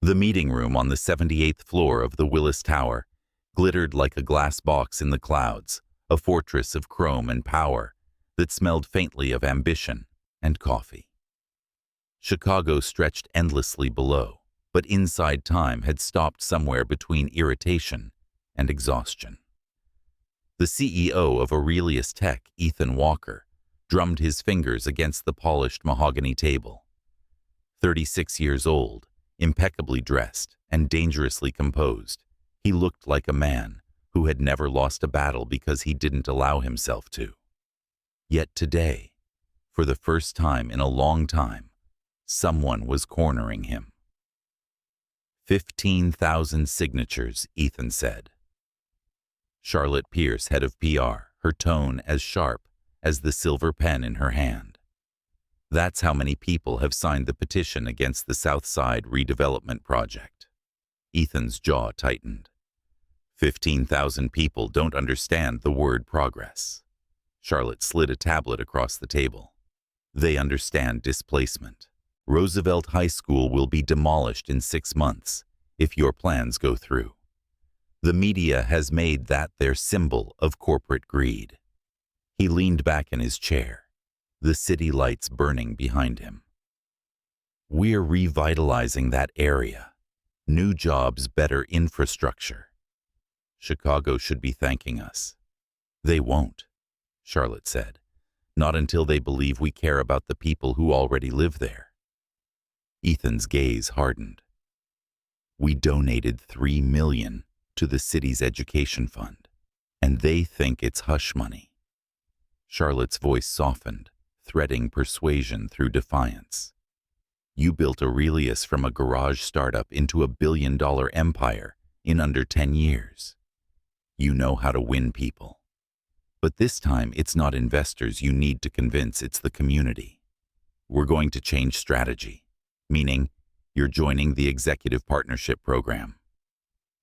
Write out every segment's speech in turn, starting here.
The meeting room on the 78th floor of the Willis Tower glittered like a glass box in the clouds, a fortress of chrome and power that smelled faintly of ambition and coffee. Chicago stretched endlessly below, but inside time had stopped somewhere between irritation and exhaustion. The CEO of Aurelius Tech, Ethan Walker, drummed his fingers against the polished mahogany table. 36 years old, impeccably dressed and dangerously composed, he looked like a man who had never lost a battle because he didn't allow himself to. Yet today, for the first time in a long time, someone was cornering him. 15,000 signatures, Ethan said. Charlotte Pierce, head of PR, her tone as sharp as the silver pen in her hand. That's how many people have signed the petition against the South Side redevelopment project. Ethan's jaw tightened. 15,000 people don't understand the word progress. Charlotte slid a tablet across the table. They understand displacement. Roosevelt High School will be demolished in 6 months if your plans go through. The media has made that their symbol of corporate greed. He leaned back in his chair, the city lights burning behind him. We're revitalizing that area. New jobs, better infrastructure. Chicago should be thanking us. They won't, Charlotte said. Not until they believe we care about the people who already live there. Ethan's gaze hardened. We donated $3 million to the city's education fund, and they think it's hush money. Charlotte's voice softened, threading persuasion through defiance. You built Aurelius from a garage startup into a billion-dollar empire in under 10 years. You know how to win people. But this time, it's not investors you need to convince, it's the community. We're going to change strategy, meaning you're joining the executive partnership program.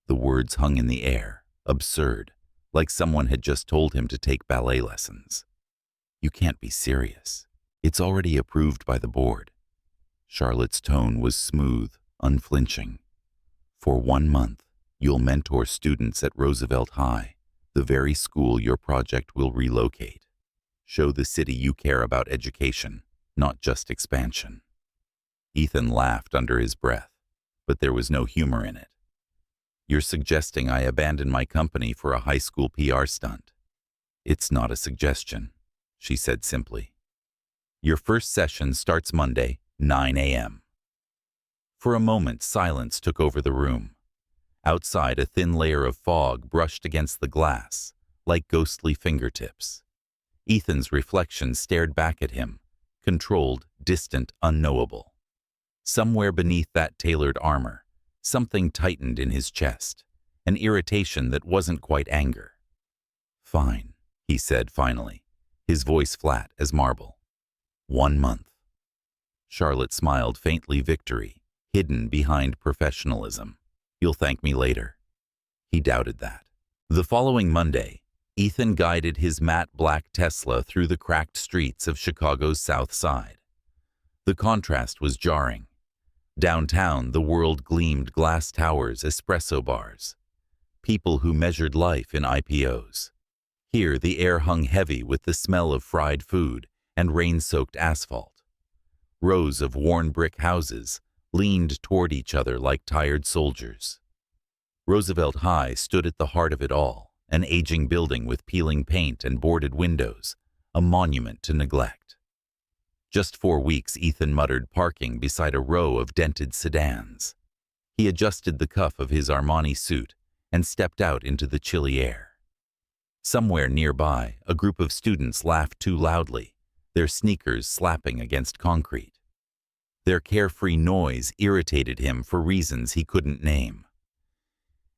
The words hung in the air, absurd, like someone had just told him to take ballet lessons. You can't be serious. It's already approved by the board. Charlotte's tone was smooth, unflinching. For 1 month, you'll mentor students at Roosevelt High, the very school your project will relocate. Show the city you care about education, not just expansion. Ethan laughed under his breath, but there was no humor in it. You're suggesting I abandon my company for a high school PR stunt. It's not a suggestion, she said simply. Your first session starts Monday, 9 a.m. For a moment, silence took over the room. Outside, a thin layer of fog brushed against the glass, like ghostly fingertips. Ethan's reflection stared back at him, controlled, distant, unknowable. Somewhere beneath that tailored armor, something tightened in his chest, an irritation that wasn't quite anger. Fine, he said finally, his voice flat as marble. 1 month. Charlotte smiled faintly, victory, hidden behind professionalism. You'll thank me later. He doubted that. The following Monday, Ethan guided his matte black Tesla through the cracked streets of Chicago's South Side. The contrast was jarring. Downtown, the world gleamed glass towers, espresso bars. People who measured life in IPOs. Here, the air hung heavy with the smell of fried food and rain-soaked asphalt. Rows of worn brick houses leaned toward each other like tired soldiers. Roosevelt High stood at the heart of it all, an aging building with peeling paint and boarded windows, a monument to neglect. Just 4 weeks, Ethan muttered, parking beside a row of dented sedans. He adjusted the cuff of his Armani suit and stepped out into the chilly air. Somewhere nearby, a group of students laughed too loudly, their sneakers slapping against concrete. Their carefree noise irritated him for reasons he couldn't name.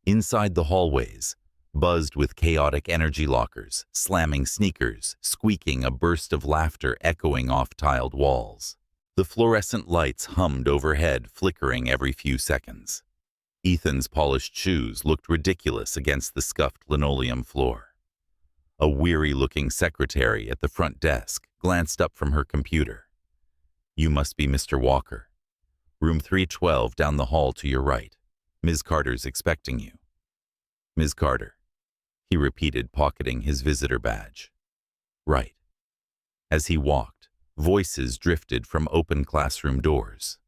Inside, the hallways buzzed with chaotic energy lockers, slamming sneakers, squeaking, a burst of laughter echoing off tiled walls. The fluorescent lights hummed overhead, flickering every few seconds. Ethan's polished shoes looked ridiculous against the scuffed linoleum floor. A weary-looking secretary at the front desk glanced up from her computer. You must be Mr. Walker. Room 312 down the hall to your right. Ms. Carter's expecting you. Ms. Carter, he repeated, pocketing his visitor badge. Right. As he walked, voices drifted from open classroom doors.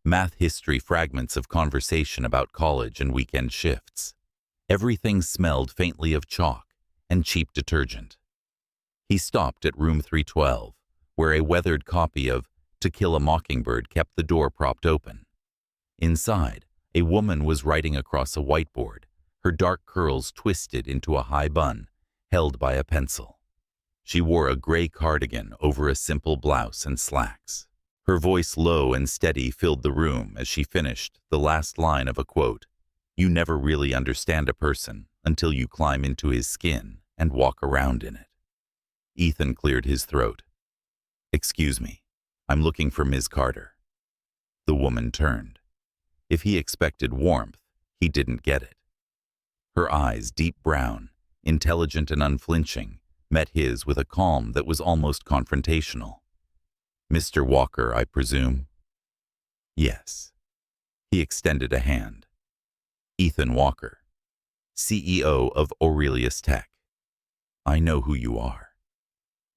Math history fragments of conversation about college and weekend shifts. Everything smelled faintly of chalk and cheap detergent. He stopped at room 312, where a weathered copy of To Kill a Mockingbird kept the door propped open. Inside, a woman was writing across a whiteboard, her dark curls twisted into a high bun, held by a pencil. She wore a gray cardigan over a simple blouse and slacks. Her voice, low and steady, filled the room as she finished the last line of a quote. You never really understand a person until you climb into his skin and walk around in it. Ethan cleared his throat. Excuse me, I'm looking for Ms. Carter. The woman turned. If he expected warmth, he didn't get it. Her eyes, deep brown, intelligent and unflinching, met his with a calm that was almost confrontational. Mr. Walker, I presume? Yes. He extended a hand. Ethan Walker, CEO of Aurelius Tech. I know who you are.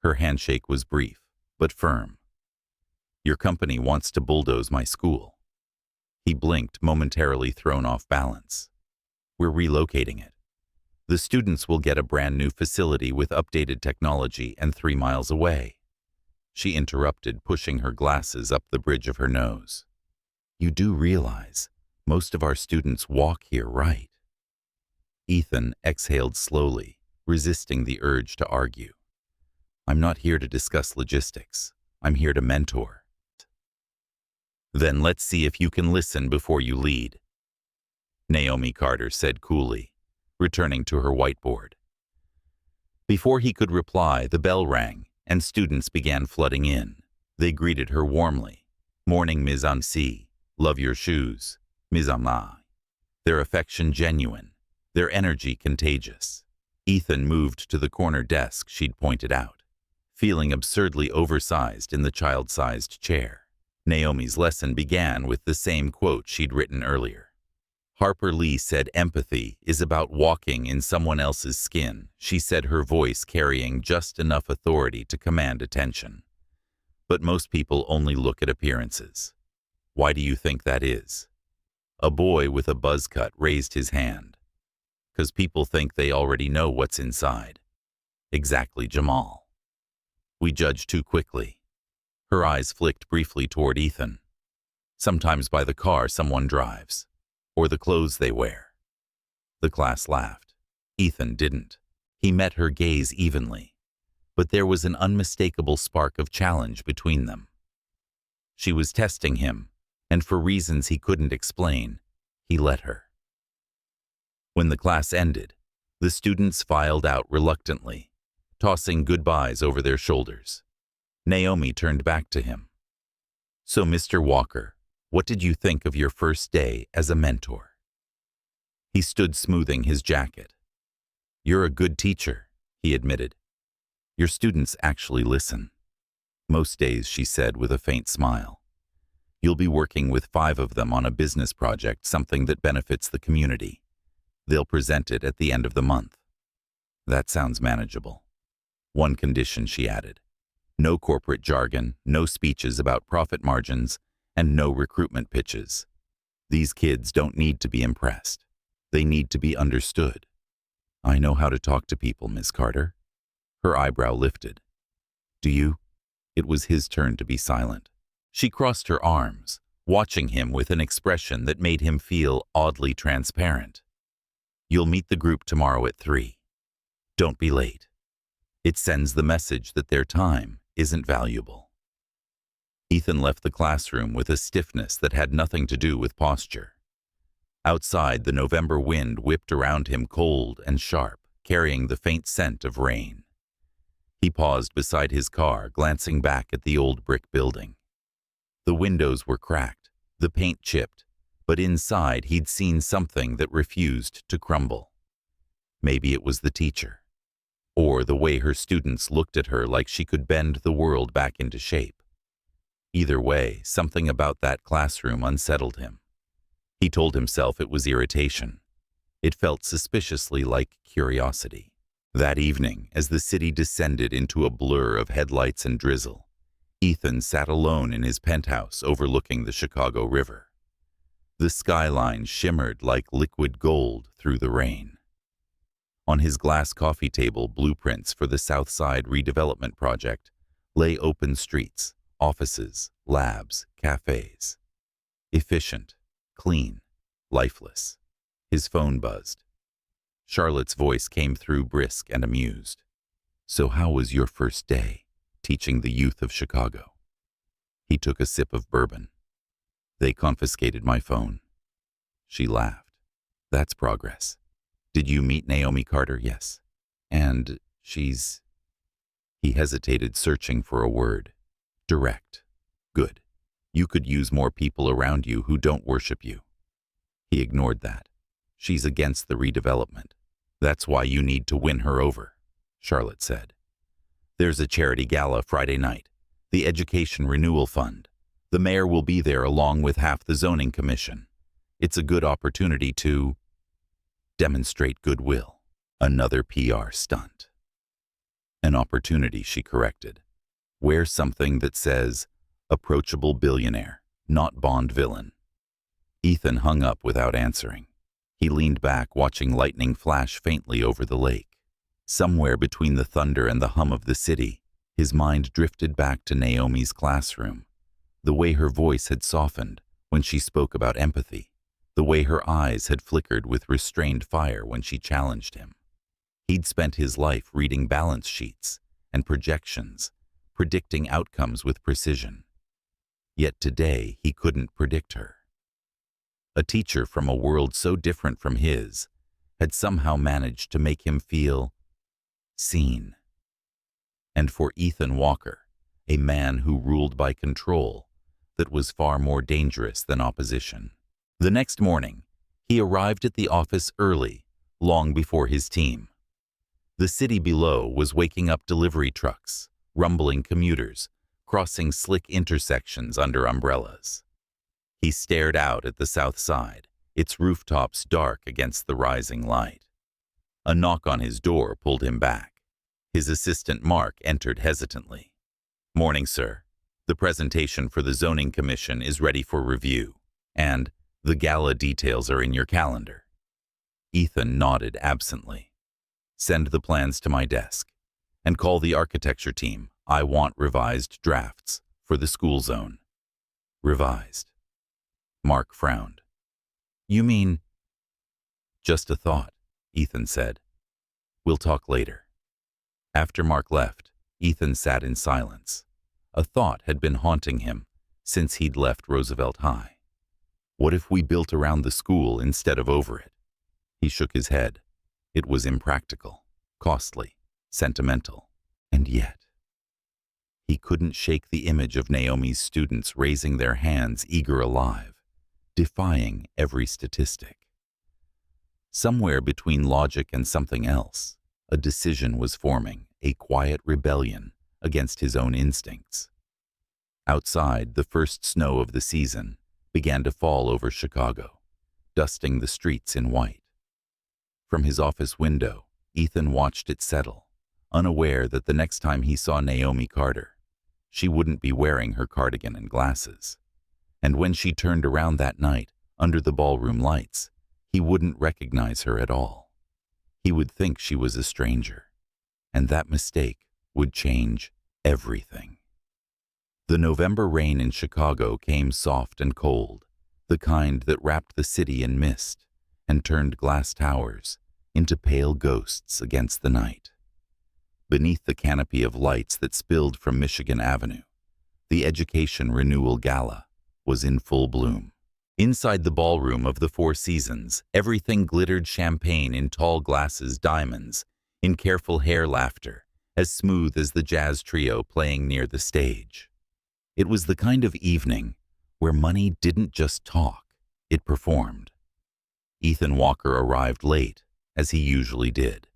Her handshake was brief, but firm. Your company wants to bulldoze my school. He blinked, momentarily thrown off balance. We're relocating it. The students will get a brand new facility with updated technology and 3 miles away. She interrupted, pushing her glasses up the bridge of her nose. You do realize most of our students walk here, right? Ethan exhaled slowly, resisting the urge to argue. I'm not here to discuss logistics. I'm here to mentor. Then let's see if you can listen before you lead, Naomi Carter said coolly, returning to her whiteboard. Before he could reply, the bell rang, and students began flooding in. They greeted her warmly. Morning, Ms. Ansi. Love your shoes. Ms. Amai. Their affection genuine, their energy contagious. Ethan moved to the corner desk she'd pointed out, feeling absurdly oversized in the child-sized chair. Naomi's lesson began with the same quote she'd written earlier. Harper Lee said empathy is about walking in someone else's skin, she said, her voice carrying just enough authority to command attention. But most people only look at appearances. Why do you think that is? A boy with a buzz cut raised his hand. 'Cause people think they already know what's inside. Exactly, Jamal. We judge too quickly. Her eyes flicked briefly toward Ethan. Sometimes by the car someone drives, or the clothes they wear. The class laughed. Ethan didn't. He met her gaze evenly, but there was an unmistakable spark of challenge between them. She was testing him, and for reasons he couldn't explain, he let her. When the class ended, the students filed out reluctantly, tossing goodbyes over their shoulders. Naomi turned back to him. So, Mr. Walker, what did you think of your first day as a mentor? He stood smoothing his jacket. You're a good teacher, he admitted. Your students actually listen. Most days, she said with a faint smile. You'll be working with 5 of them on a business project, something that benefits the community. They'll present it at the end of the month. That sounds manageable. One condition, she added. No corporate jargon, no speeches about profit margins, and no recruitment pitches. These kids don't need to be impressed. They need to be understood. I know how to talk to people, Ms. Carter. Her eyebrow lifted. Do you? It was his turn to be silent. She crossed her arms, watching him with an expression that made him feel oddly transparent. You'll meet the group tomorrow at 3. Don't be late. It sends the message that their time isn't valuable. Ethan left the classroom with a stiffness that had nothing to do with posture. Outside, the November wind whipped around him, cold and sharp, carrying the faint scent of rain. He paused beside his car, glancing back at the old brick building. The windows were cracked, the paint chipped, but inside he'd seen something that refused to crumble. Maybe it was the teacher, or the way her students looked at her like she could bend the world back into shape. Either way, something about that classroom unsettled him. He told himself it was irritation. It felt suspiciously like curiosity. That evening, as the city descended into a blur of headlights and drizzle, Ethan sat alone in his penthouse overlooking the Chicago River. The skyline shimmered like liquid gold through the rain. On his glass coffee table, blueprints for the South Side redevelopment project lay: open streets, offices, labs, cafes. Efficient, clean, lifeless. His phone buzzed. Charlotte's voice came through, brisk and amused. "So how was your first day, teaching the youth of Chicago?" He took a sip of bourbon. "They confiscated my phone." She laughed. "That's progress. Did you meet Naomi Carter?" "Yes." "And she's—" He hesitated, searching for a word. "Direct. Good. You could use more people around you who don't worship you." He ignored that. "She's against the redevelopment. That's why you need to win her over," Charlotte said. "There's a charity gala Friday night, the Education Renewal Fund. The mayor will be there along with half the zoning commission. It's a good opportunity to demonstrate goodwill." Another PR stunt. "An opportunity," she corrected. "Wear something that says, 'Approachable billionaire, not Bond villain.'" Ethan hung up without answering. He leaned back, watching lightning flash faintly over the lake. Somewhere between the thunder and the hum of the city, his mind drifted back to Naomi's classroom. The way her voice had softened when she spoke about empathy. The way her eyes had flickered with restrained fire when she challenged him. He'd spent his life reading balance sheets and projections, predicting outcomes with precision. Yet today he couldn't predict her. A teacher from a world so different from his had somehow managed to make him feel seen. And for Ethan Walker, a man who ruled by control, that was far more dangerous than opposition. The next morning, he arrived at the office early, long before his team. The city below was waking up: delivery trucks, rumbling commuters, crossing slick intersections under umbrellas. He stared out at the South Side, its rooftops dark against the rising light. A knock on his door pulled him back. His assistant Mark entered hesitantly. "Morning, sir. The presentation for the zoning commission is ready for review, and the gala details are in your calendar." Ethan nodded absently. "Send the plans to my desk, and call the architecture team. I want revised drafts for the school zone." "Revised?" Mark frowned. "You mean—" "Just a thought," Ethan said. "We'll talk later." After Mark left, Ethan sat in silence. A thought had been haunting him since he'd left Roosevelt High. What if we built around the school instead of over it? He shook his head. It was impractical, costly, sentimental, and yet he couldn't shake the image of Naomi's students raising their hands, eager, alive, defying every statistic. Somewhere between logic and something else, a decision was forming, a quiet rebellion against his own instincts. Outside, the first snow of the season began to fall over Chicago, dusting the streets in white. From his office window, Ethan watched it settle, unaware that the next time he saw Naomi Carter, she wouldn't be wearing her cardigan and glasses. And when she turned around that night, under the ballroom lights, he wouldn't recognize her at all. He would think she was a stranger, and that mistake would change everything. The November rain in Chicago came soft and cold, the kind that wrapped the city in mist and turned glass towers into pale ghosts against the night. Beneath the canopy of lights that spilled from Michigan Avenue, the Education Renewal Gala was in full bloom. Inside the ballroom of the Four Seasons, everything glittered: champagne in tall glasses, diamonds in careful hair, laughter as smooth as the jazz trio playing near the stage. It was the kind of evening where money didn't just talk, it performed. Ethan Walker arrived late, as he usually did.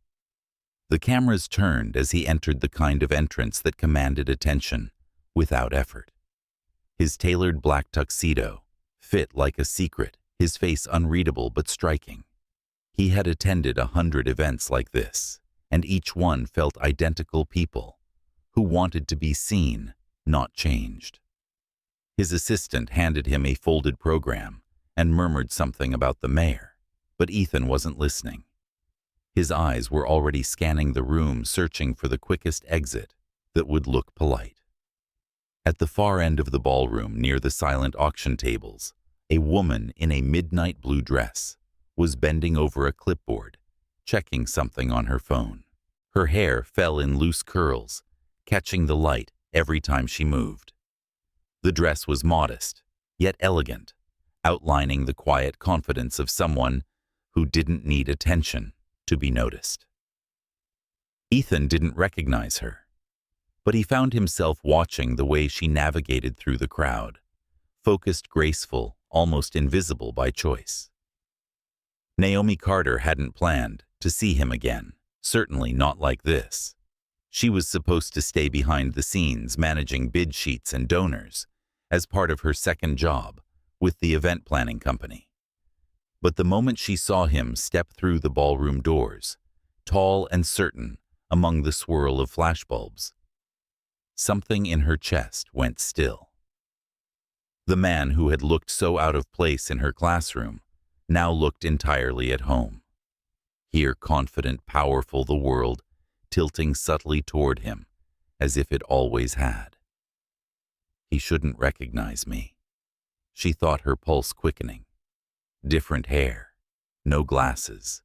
The cameras turned as he entered, the kind of entrance that commanded attention without effort. His tailored black tuxedo fit like a secret, his face unreadable but striking. He had attended 100 events like this, and each one felt identical people who wanted to be seen, not changed. His assistant handed him a folded program and murmured something about the mayor, but Ethan wasn't listening. His eyes were already scanning the room, searching for the quickest exit that would look polite. At the far end of the ballroom, near the silent auction tables, a woman in a midnight blue dress was bending over a clipboard, checking something on her phone. Her hair fell in loose curls, catching the light every time she moved. The dress was modest, yet elegant, outlining the quiet confidence of someone who didn't need attention to be noticed. Ethan didn't recognize her, but he found himself watching the way she navigated through the crowd, focused, graceful, almost invisible by choice. Naomi Carter hadn't planned to see him again, certainly not like this. She was supposed to stay behind the scenes, managing bid sheets and donors, as part of her second job with the event planning company. But the moment she saw him step through the ballroom doors, tall and certain among the swirl of flashbulbs, something in her chest went still. The man who had looked so out of place in her classroom now looked entirely at home. Here, confident, powerful, the world tilting subtly toward him, as if it always had. He shouldn't recognize me, she thought, her pulse quickening. Different hair, no glasses,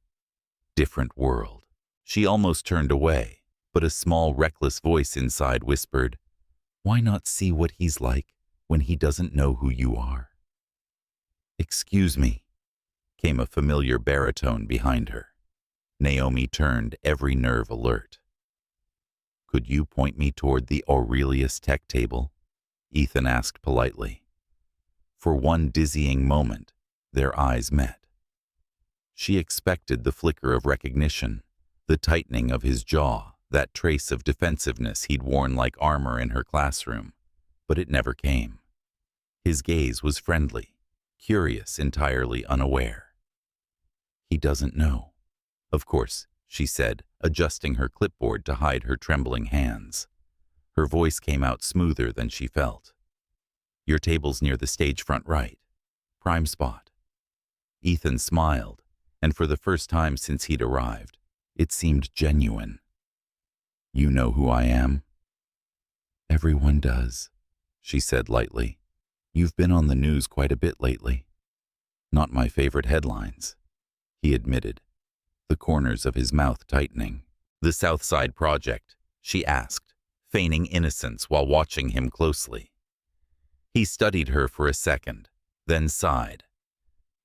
different world. She almost turned away, but a small, reckless voice inside whispered, "Why not see what he's like when he doesn't know who you are?" "Excuse me," came a familiar baritone behind her. Naomi turned, every nerve alert. "Could you point me toward the Aurelius tech table?" Ethan asked politely. For one dizzying moment, their eyes met. She expected the flicker of recognition, the tightening of his jaw, that trace of defensiveness he'd worn like armor in her classroom, but it never came. His gaze was friendly, curious, entirely unaware. "He doesn't know." "Of course," she said, adjusting her clipboard to hide her trembling hands. Her voice came out smoother than she felt. "Your table's near the stage front right. Prime spot." Ethan smiled, and for the first time since he'd arrived, it seemed genuine. "You know who I am?" "Everyone does," she said lightly. "You've been on the news quite a bit lately." "Not my favorite headlines," he admitted, the corners of his mouth tightening. "The South Side Project?" she asked, feigning innocence while watching him closely. He studied her for a second, then sighed.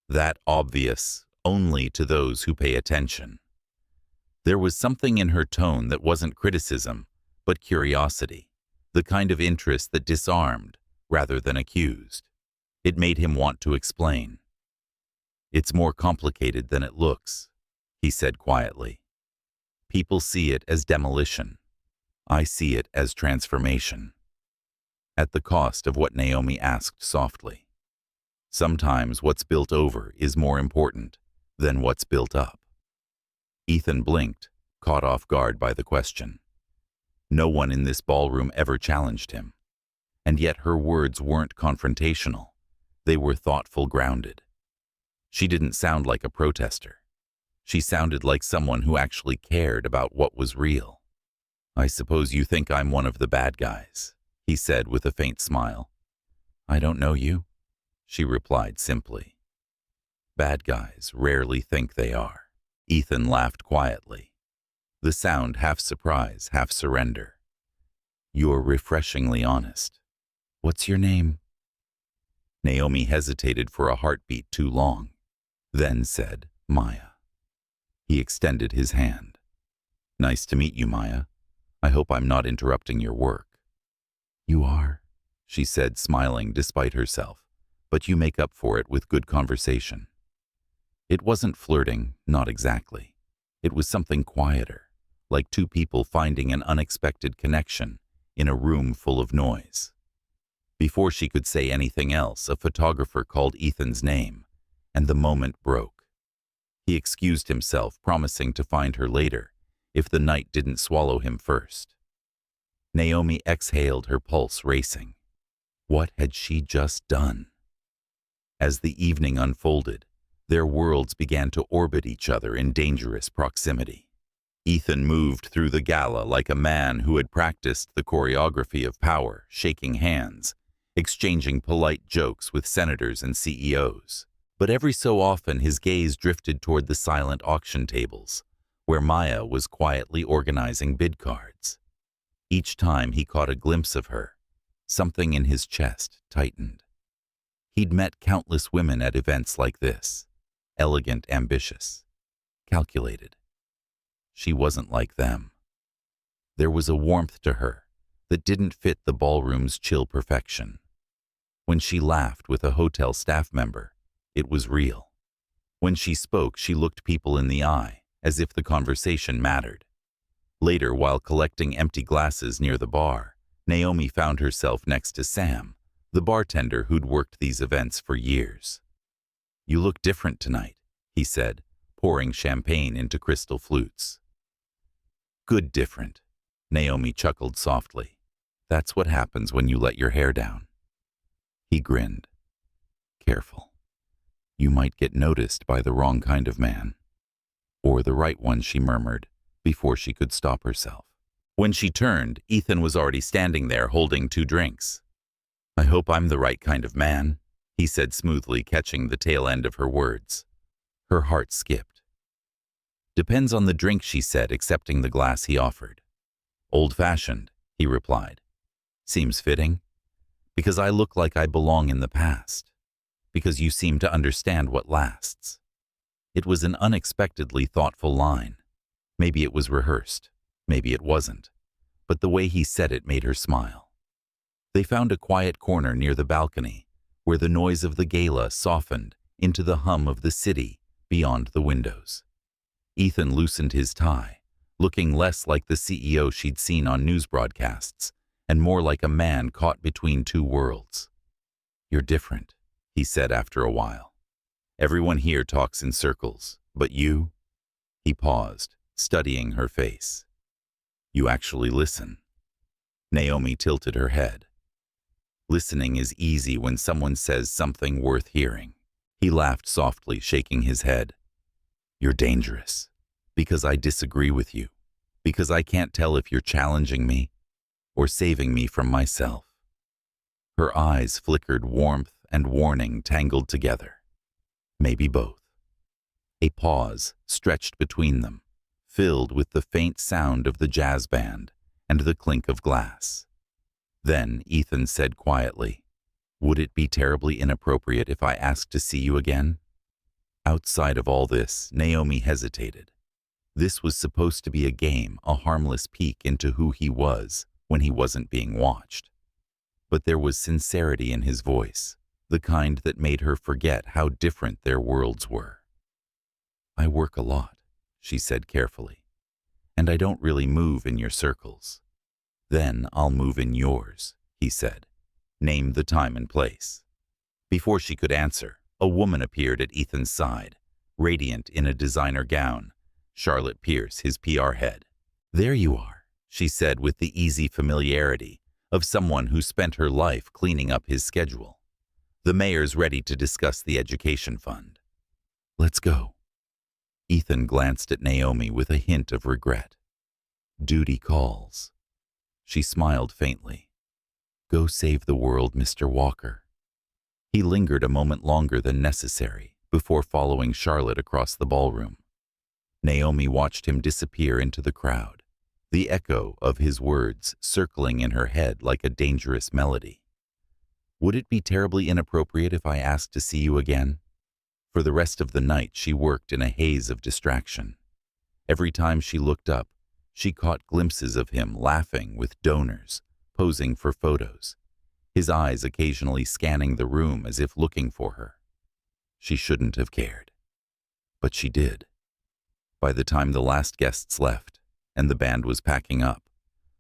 That obvious only to those who pay attention. There was something in her tone that wasn't criticism, but curiosity, the kind of interest that disarmed rather than accused. It made him want to explain. "It's more complicated than it looks," he said quietly. "People see it as demolition. I see it as transformation." At the cost of what Naomi asked softly. "Sometimes what's built over is more important than what's built up." Ethan blinked, caught off guard by the question. No one in this ballroom ever challenged him. And yet her words weren't confrontational. They were thoughtful, grounded. She didn't sound like a protester. She sounded like someone who actually cared about what was real. "I suppose you think I'm one of the bad guys," he said with a faint smile. "I don't know you," she replied simply. "Bad guys rarely think they are." Ethan laughed quietly, the sound half surprise, half surrender. "You're refreshingly honest. What's your name?" Naomi hesitated for a heartbeat too long, then said, "Maya." He extended his hand. "Nice to meet you, Maya. I hope I'm not interrupting your work." "You are," she said, smiling despite herself, "but you make up for it with good conversation." It wasn't flirting, not exactly. It was something quieter, like two people finding an unexpected connection in a room full of noise. Before she could say anything else, a photographer called Ethan's name, and the moment broke. He excused himself, promising to find her later, if the night didn't swallow him first. Naomi exhaled, her pulse racing. What had she just done? As the evening unfolded, their worlds began to orbit each other in dangerous proximity. Ethan moved through the gala like a man who had practiced the choreography of power, shaking hands, exchanging polite jokes with senators and CEOs. But every so often his gaze drifted toward the silent auction tables, where Maya was quietly organizing bid cards. Each time he caught a glimpse of her, something in his chest tightened. He'd met countless women at events like this, elegant, ambitious, calculated. She wasn't like them. There was a warmth to her that didn't fit the ballroom's chill perfection. When she laughed with a hotel staff member, it was real. When she spoke, she looked people in the eye, as if the conversation mattered. Later, while collecting empty glasses near the bar, Naomi found herself next to Sam, the bartender who'd worked these events for years. "You look different tonight," he said, pouring champagne into crystal flutes. "Good different," Naomi chuckled softly. "That's what happens when you let your hair down." He grinned. "Careful. You might get noticed by the wrong kind of man." "Or the right one," she murmured, before she could stop herself. When she turned, Ethan was already standing there holding 2 drinks. "I hope I'm the right kind of man," he said smoothly, catching the tail end of her words. Her heart skipped. "Depends on the drink," she said, accepting the glass he offered. "Old-fashioned," he replied. "Seems fitting. Because I look like I belong in the past. Because you seem to understand what lasts." It was an unexpectedly thoughtful line. Maybe it was rehearsed. Maybe it wasn't. But the way he said it made her smile. They found a quiet corner near the balcony, where the noise of the gala softened into the hum of the city beyond the windows. Ethan loosened his tie, looking less like the CEO she'd seen on news broadcasts, and more like a man caught between 2 worlds. "You're different," he said after a while. "Everyone here talks in circles, but you—" He paused, studying her face. "You actually listen." Naomi tilted her head. "Listening is easy when someone says something worth hearing." He laughed softly, shaking his head. "You're dangerous. Because I disagree with you. Because I can't tell if you're challenging me or saving me from myself." Her eyes flickered, warmth and warning tangled together. Maybe both. A pause stretched between them, filled with the faint sound of the jazz band and the clink of glass. Then Ethan said quietly, "Would it be terribly inappropriate if I asked to see you again?" Outside of all this, Naomi hesitated. This was supposed to be a game, a harmless peek into who he was when he wasn't being watched. But there was sincerity in his voice, the kind that made her forget how different their worlds were. "I work a lot," she said carefully, "and I don't really move in your circles." "Then I'll move in yours," he said. "Name the time and place." Before she could answer, a woman appeared at Ethan's side, radiant in a designer gown, Charlotte Pierce, his PR head. "There you are," she said with the easy familiarity of someone who spent her life cleaning up his schedule. "The mayor's ready to discuss the education fund." "Let's go." Ethan glanced at Naomi with a hint of regret. "Duty calls." She smiled faintly. "Go save the world, Mr. Walker." He lingered a moment longer than necessary before following Charlotte across the ballroom. Naomi watched him disappear into the crowd, the echo of his words circling in her head like a dangerous melody. "Would it be terribly inappropriate if I asked to see you again?" For the rest of the night, she worked in a haze of distraction. Every time she looked up, she caught glimpses of him laughing with donors, posing for photos, his eyes occasionally scanning the room as if looking for her. She shouldn't have cared. But she did. By the time the last guests left, and the band was packing up,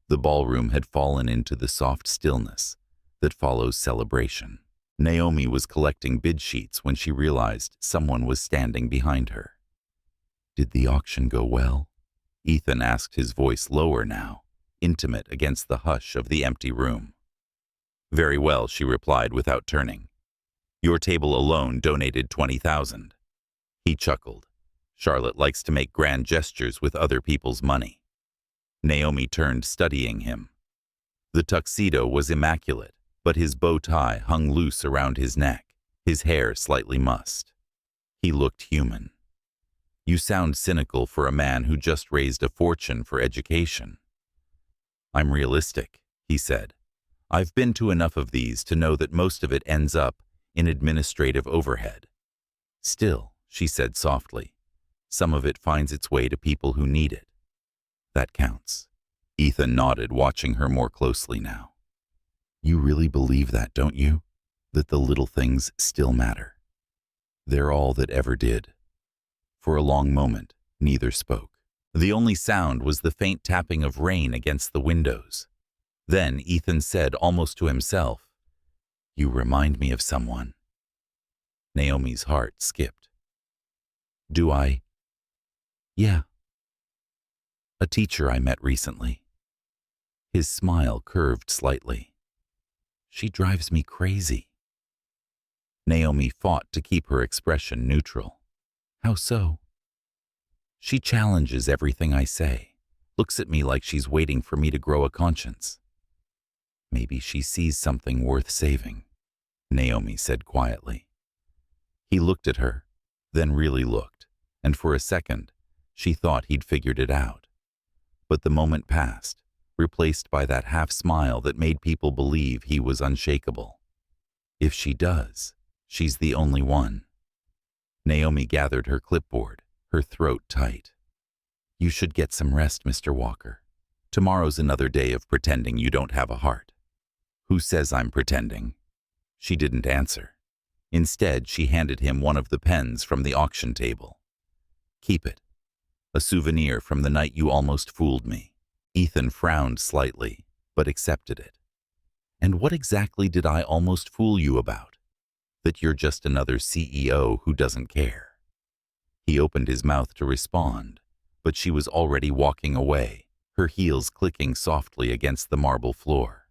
the ballroom had fallen into the soft stillness that follows celebration. Naomi was collecting bid sheets when she realized someone was standing behind her. "Did the auction go well?" Ethan asked, his voice lower now, intimate against the hush of the empty room. "Very well," she replied without turning. "Your table alone donated 20,000. He chuckled. Charlotte likes to make grand gestures with other people's money. Naomi turned, studying him. The tuxedo was immaculate, but his bow tie hung loose around his neck, his hair slightly mussed. He looked human. "You sound cynical for a man who just raised a fortune for education." "I'm realistic," he said. "I've been to enough of these to know that most of it ends up in administrative overhead." "Still," she said softly, "some of it finds its way to people who need it. That counts." Ethan nodded, watching her more closely now. "You really believe that, don't you? That the little things still matter?" "They're all that ever did." For a long moment, neither spoke. The only sound was the faint tapping of rain against the windows. Then Ethan said, almost to himself, "You remind me of someone." Naomi's heart skipped. "Do I?" "Yeah. A teacher I met recently." His smile curved slightly. "She drives me crazy." Naomi fought to keep her expression neutral. "How so?" "She challenges everything I say, looks at me like she's waiting for me to grow a conscience." "Maybe she sees something worth saving," Naomi said quietly. He looked at her, then really looked, and for a second, she thought he'd figured it out. But the moment passed, replaced by that half-smile that made people believe he was unshakable. "If she does, she's the only one." Naomi gathered her clipboard, her throat tight. "You should get some rest, Mr. Walker. Tomorrow's another day of pretending you don't have a heart." "Who says I'm pretending?" She didn't answer. Instead, she handed him one of the pens from the auction table. "Keep it. A souvenir from the night you almost fooled me." Ethan frowned slightly, but accepted it. "And what exactly did I almost fool you about? That you're just another CEO who doesn't care." He opened his mouth to respond, but she was already walking away, her heels clicking softly against the marble floor.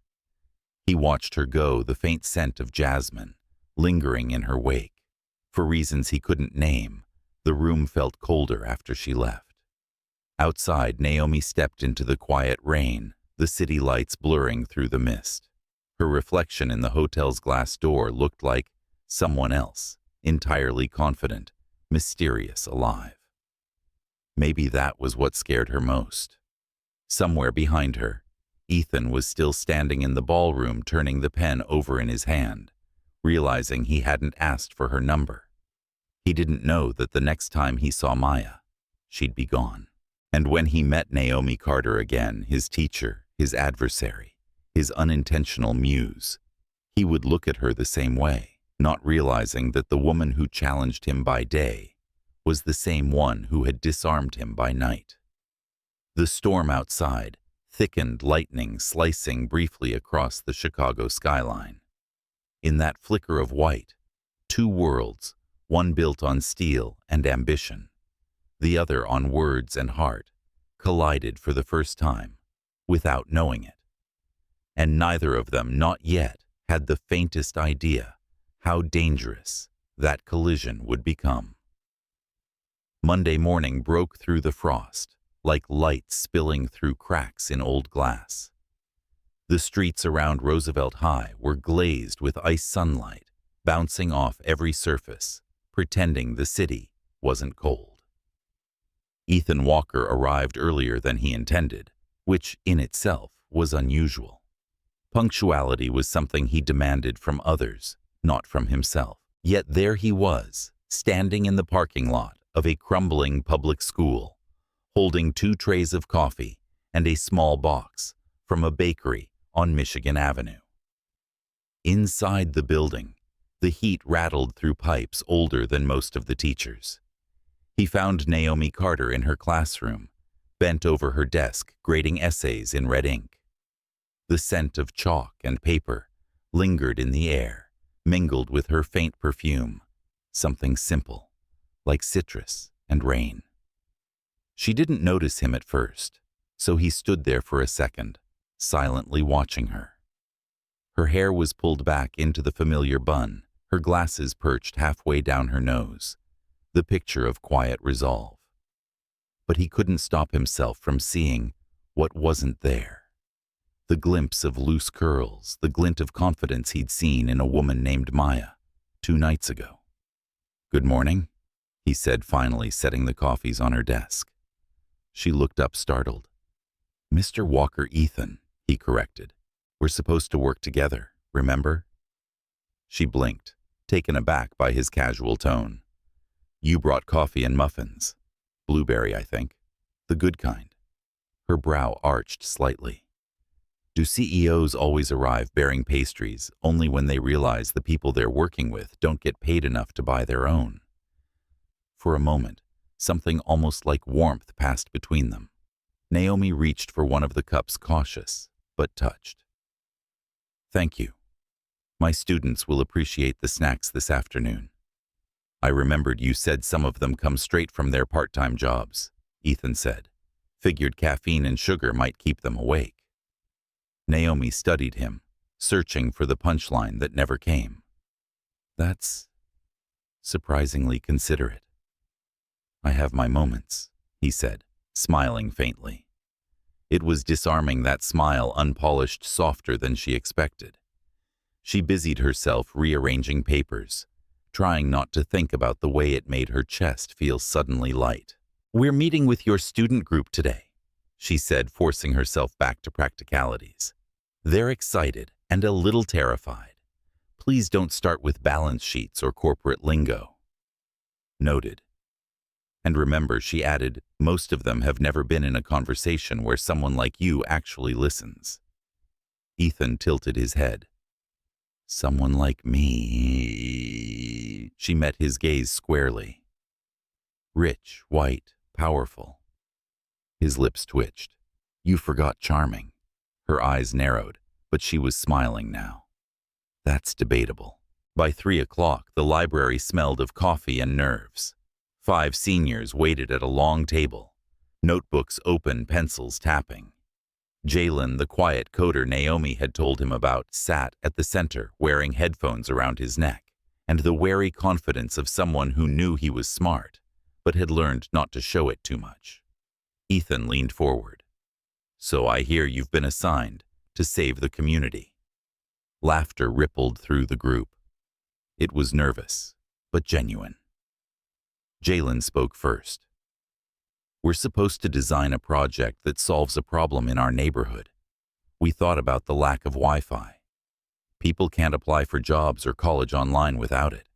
He watched her go, the faint scent of jasmine lingering in her wake. For reasons he couldn't name, the room felt colder after she left. Outside, Naomi stepped into the quiet rain, the city lights blurring through the mist. Her reflection in the hotel's glass door looked like someone else, entirely confident, mysterious, alive. Maybe that was what scared her most. Somewhere behind her, Ethan was still standing in the ballroom, turning the pen over in his hand, realizing he hadn't asked for her number. He didn't know that the next time he saw Maya, she'd be gone. And when he met Naomi Carter again, his teacher, his adversary, his unintentional muse, he would look at her the same way, not realizing that the woman who challenged him by day was the same one who had disarmed him by night. The storm outside thickened, lightning slicing briefly across the Chicago skyline. In that flicker of white, two worlds, one built on steel and ambition, the other on words and heart, collided for the first time, without knowing it. And neither of them, not yet, had the faintest idea how dangerous that collision would become. Monday morning broke through the frost, like light spilling through cracks in old glass. The streets around Roosevelt High were glazed with ice sunlight, bouncing off every surface, pretending the city wasn't cold. Ethan Walker arrived earlier than he intended, which in itself was unusual. Punctuality was something he demanded from others, not from himself. Yet there he was, standing in the parking lot of a crumbling public school, holding 2 trays of coffee and a small box from a bakery on Michigan Avenue. Inside the building, the heat rattled through pipes older than most of the teachers. He found Naomi Carter in her classroom, bent over her desk, grading essays in red ink. The scent of chalk and paper lingered in the air, mingled with her faint perfume, something simple, like citrus and rain. She didn't notice him at first, so he stood there for a second, silently watching her. Her hair was pulled back into the familiar bun, her glasses perched halfway down her nose, the picture of quiet resolve. But he couldn't stop himself from seeing what wasn't there. The glimpse of loose curls, the glint of confidence he'd seen in a woman named Maya 2 nights ago. "Good morning," he said, finally setting the coffees on her desk. She looked up startled. "Mr. Walker Ethan," he corrected. "We're supposed to work together, remember?" She blinked, taken aback by his casual tone. "You brought coffee and muffins. Blueberry, I think. The good kind." Her brow arched slightly. Do CEOs always arrive bearing pastries only when they realize the people they're working with don't get paid enough to buy their own? For a moment, something almost like warmth passed between them. Naomi reached for one of the cups, cautious, but touched. "Thank you. My students will appreciate the snacks this afternoon. I remembered you said some of them come straight from their part-time jobs," Ethan said. "Figured caffeine and sugar might keep them awake." Naomi studied him, searching for the punchline that never came. "That's surprisingly considerate." "I have my moments," he said, smiling faintly. It was disarming, that smile, unpolished, softer than she expected. She busied herself rearranging papers, trying not to think about the way it made her chest feel suddenly light. "We're meeting with your student group today," she said, forcing herself back to practicalities. "They're excited and a little terrified. Please don't start with balance sheets or corporate lingo." "Noted." And remember, she added, "most of them have never been in a conversation where someone like you actually listens." Ethan tilted his head. "Someone like me." She met his gaze squarely. "Rich, white, powerful." His lips twitched. "You forgot charming." Her eyes narrowed, but she was smiling now. "That's debatable." By 3 o'clock, the library smelled of coffee and nerves. 5 seniors waited at a long table, notebooks open, pencils tapping. Jalen, the quiet coder Naomi had told him about, sat at the center, wearing headphones around his neck, and the wary confidence of someone who knew he was smart, but had learned not to show it too much. Ethan leaned forward. "So I hear you've been assigned to save the community." Laughter rippled through the group. It was nervous, but genuine. Jalen spoke first. "We're supposed to design a project that solves a problem in our neighborhood. We thought about the lack of Wi-Fi. People can't apply for jobs or college online without it,"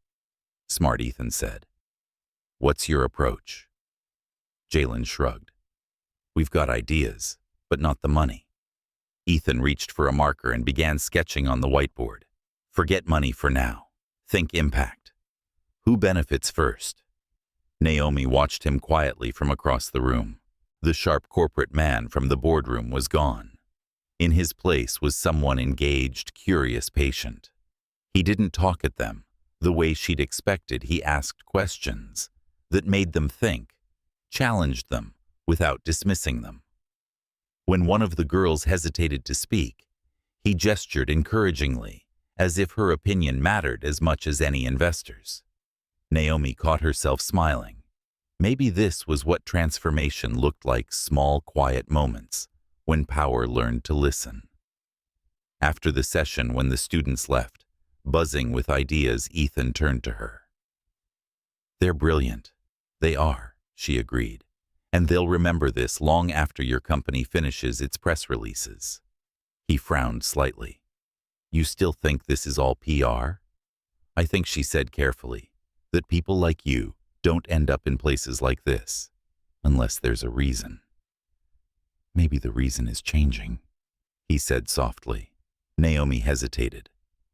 Smart Ethan said. "What's your approach?" Jalen shrugged. "We've got ideas, but not the money." Ethan reached for a marker and began sketching on the whiteboard. "Forget money for now. Think impact. Who benefits first?" Naomi watched him quietly from across the room. The sharp corporate man from the boardroom was gone. In his place was someone engaged, curious, patient. He didn't talk at them the way she'd expected. He asked questions that made them think, challenged them without dismissing them. When one of the girls hesitated to speak, he gestured encouragingly, as if her opinion mattered as much as any investor's. Naomi caught herself smiling. Maybe this was what transformation looked like, small, quiet moments when power learned to listen. After the session, when the students left, buzzing with ideas, Ethan turned to her. "They're brilliant. They are," she agreed. "And they'll remember this long after your company finishes its press releases." He frowned slightly. "You still think this is all PR?" "I think," she said carefully, "that people like you don't end up in places like this, unless there's a reason." "Maybe the reason is changing," he said softly. Naomi hesitated.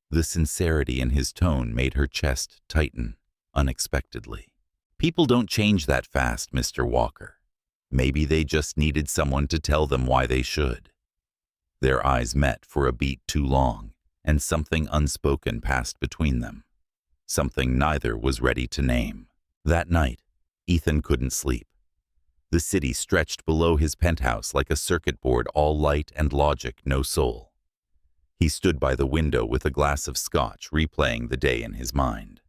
The sincerity in his tone made her chest tighten unexpectedly. "People don't change that fast, Mr. Walker. Maybe they just needed someone to tell them why they should." Their eyes met for a beat too long, and something unspoken passed between them, something neither was ready to name. That night, Ethan couldn't sleep. The city stretched below his penthouse like a circuit board, all light and logic, no soul. He stood by the window with a glass of scotch, replaying the day in his mind.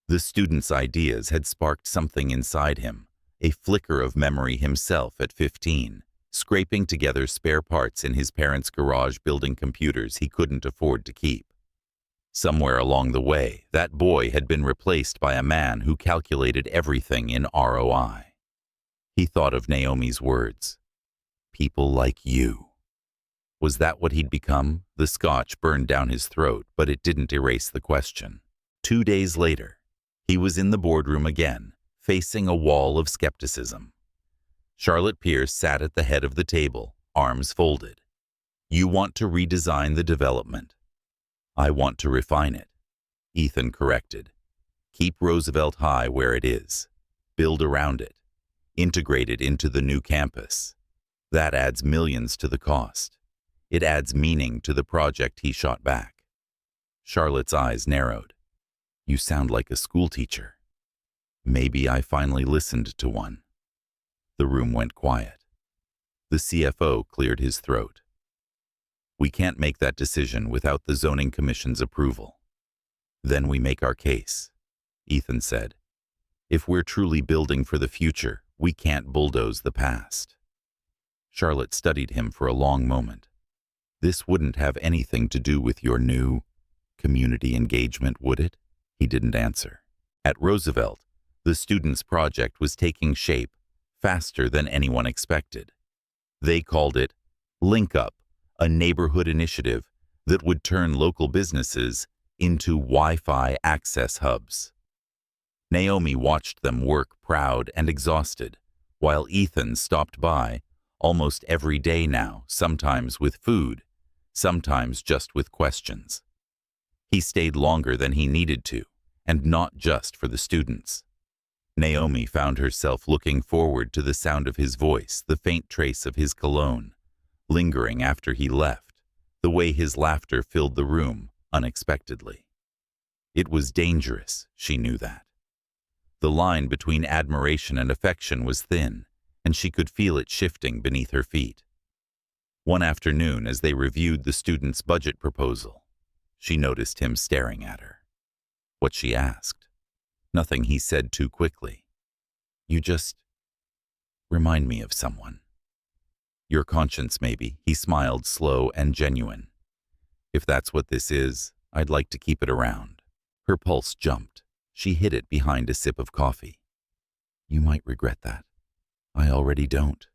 The student's ideas had sparked something inside him, a flicker of memory himself at 15, scraping together spare parts in his parents' garage, building computers he couldn't afford to keep. Somewhere along the way, that boy had been replaced by a man who calculated everything in ROI. He thought of Naomi's words, "People like you." Was that what he'd become? The scotch burned down his throat, but it didn't erase the question. 2 days later, he was in the boardroom again, facing a wall of skepticism. Charlotte Pierce sat at the head of the table, arms folded. "You want to redesign the development." "I want to refine it," Ethan corrected. "Keep Roosevelt High where it is. Build around it. Integrate it into the new campus. That adds millions to the cost. It adds meaning to the project," he shot back. Charlotte's eyes narrowed. "You sound like a schoolteacher." "Maybe I finally listened to one." The room went quiet. The CFO cleared his throat. "We can't make that decision without the zoning commission's approval." "Then we make our case," Ethan said. "If we're truly building for the future, we can't bulldoze the past." Charlotte studied him for a long moment. "This wouldn't have anything to do with your new community engagement, would it?" He didn't answer. At Roosevelt, the students' project was taking shape faster than anyone expected. They called it Link Up, a neighborhood initiative that would turn local businesses into Wi-Fi access hubs. Naomi watched them work, proud and exhausted, while Ethan stopped by almost every day now, sometimes with food, sometimes just with questions. He stayed longer than he needed to, and not just for the students. Naomi found herself looking forward to the sound of his voice, the faint trace of his cologne, lingering after he left, the way his laughter filled the room unexpectedly. It was dangerous, she knew that. The line between admiration and affection was thin, and she could feel it shifting beneath her feet. One afternoon, as they reviewed the student's budget proposal, she noticed him staring at her. What she asked? Nothing he said too quickly. "You just remind me of someone." "Your conscience, maybe," he smiled, slow and genuine. "If that's what this is, I'd like to keep it around." Her pulse jumped. She hid it behind a sip of coffee. "You might regret that. I already don't."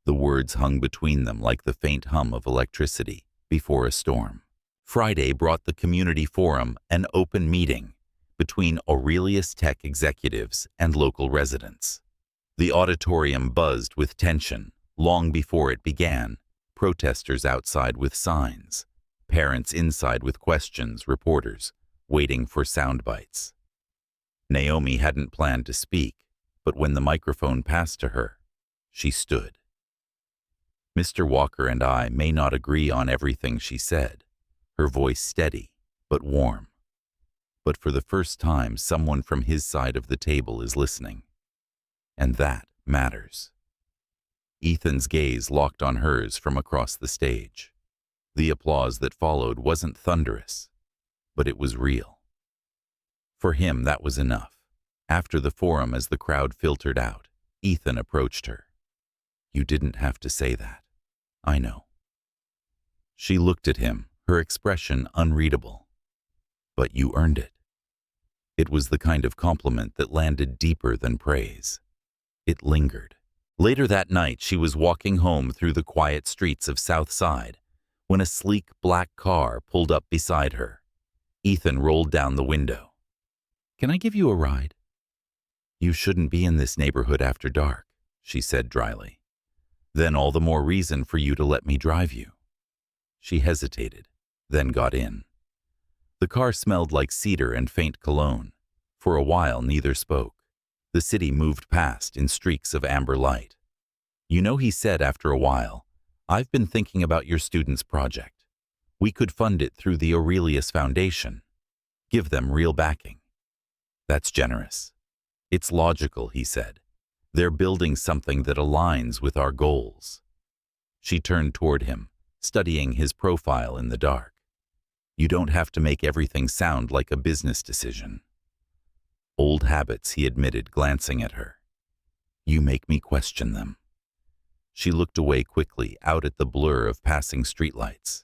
The words hung between them like the faint hum of electricity before a storm. Friday brought the community forum, an open meeting between Aurelius Tech executives and local residents. The auditorium buzzed with tension. Long before it began, protesters outside with signs, parents inside with questions, reporters waiting for sound bites. Naomi hadn't planned to speak, but when the microphone passed to her, she stood. "Mr. Walker and I may not agree on everything," she said, her voice steady but warm. "But for the first time, someone from his side of the table is listening. And that matters." Ethan's gaze locked on hers from across the stage. The applause that followed wasn't thunderous, but it was real. For him, that was enough. After the forum, as the crowd filtered out, Ethan approached her. "You didn't have to say that. I know." She looked at him, her expression unreadable. "But you earned it." It was the kind of compliment that landed deeper than praise. It lingered. Later that night, she was walking home through the quiet streets of South Side when a sleek black car pulled up beside her. Ethan rolled down the window. "Can I give you a ride?" "You shouldn't be in this neighborhood after dark," she said dryly. "Then all the more reason for you to let me drive you." She hesitated, then got in. The car smelled like cedar and faint cologne. For a while, neither spoke. The city moved past in streaks of amber light. "You know," he said after a while, "I've been thinking about your students' project. We could fund it through the Aurelius Foundation. Give them real backing. That's generous. It's logical, he said. They're building something that aligns with our goals. She turned toward him, studying his profile in the dark. You don't have to make everything sound like a business decision. Old habits, he admitted, glancing at her. You make me question them. She looked away quickly, out at the blur of passing streetlights.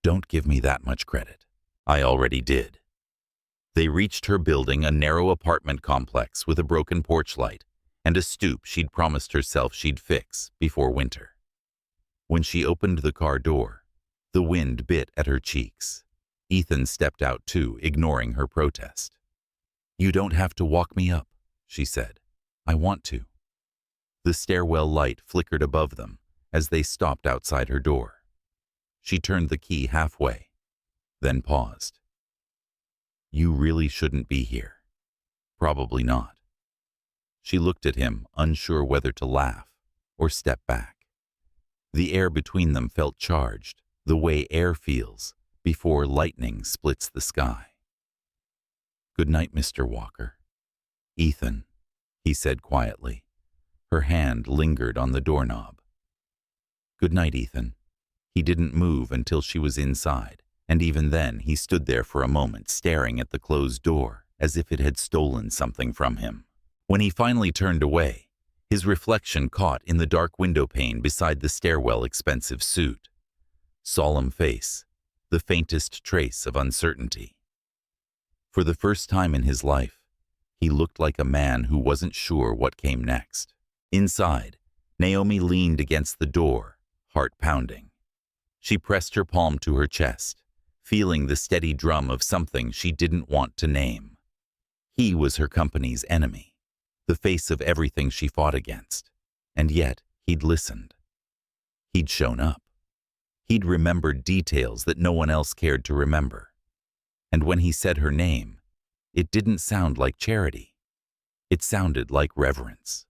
Don't give me that much credit. I already did. They reached her building, a narrow apartment complex with a broken porch light and a stoop she'd promised herself she'd fix before winter. When she opened the car door, the wind bit at her cheeks. Ethan stepped out too, ignoring her protest. You don't have to walk me up, she said. I want to. The stairwell light flickered above them as they stopped outside her door. She turned the key halfway, then paused. You really shouldn't be here. Probably not. She looked at him, unsure whether to laugh or step back. The air between them felt charged, the way air feels before lightning splits the sky. Good night, Mr. Walker. Ethan, he said quietly. Her hand lingered on the doorknob. Good night, Ethan. He didn't move until she was inside, and even then he stood there for a moment staring at the closed door as if it had stolen something from him. When he finally turned away, his reflection caught in the dark window pane beside the stairwell expensive suit. Solemn face, the faintest trace of uncertainty. For the first time in his life, he looked like a man who wasn't sure what came next. Inside, Naomi leaned against the door, heart pounding. She pressed her palm to her chest, feeling the steady drum of something she didn't want to name. He was her company's enemy, the face of everything she fought against, and yet he'd listened. He'd shown up. He'd remembered details that no one else cared to remember. And when he said her name, it didn't sound like charity. It sounded like reverence.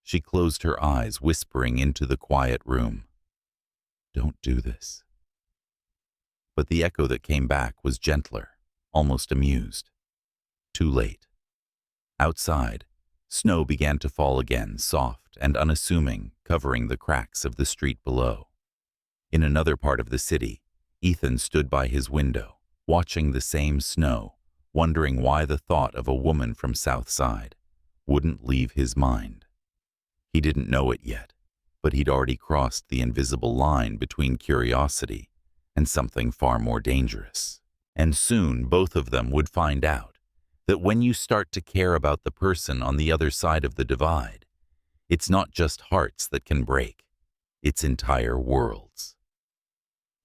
She closed her eyes, whispering into the quiet room. Don't do this. But the echo that came back was gentler, almost amused. Too late. Outside, snow began to fall again, soft and unassuming, covering the cracks of the street below. In another part of the city, Ethan stood by his window, watching the same snow, wondering why the thought of a woman from South Side wouldn't leave his mind. He didn't know it yet, but he'd already crossed the invisible line between curiosity and something far more dangerous. And soon both of them would find out that when you start to care about the person on the other side of the divide, it's not just hearts that can break, it's entire worlds.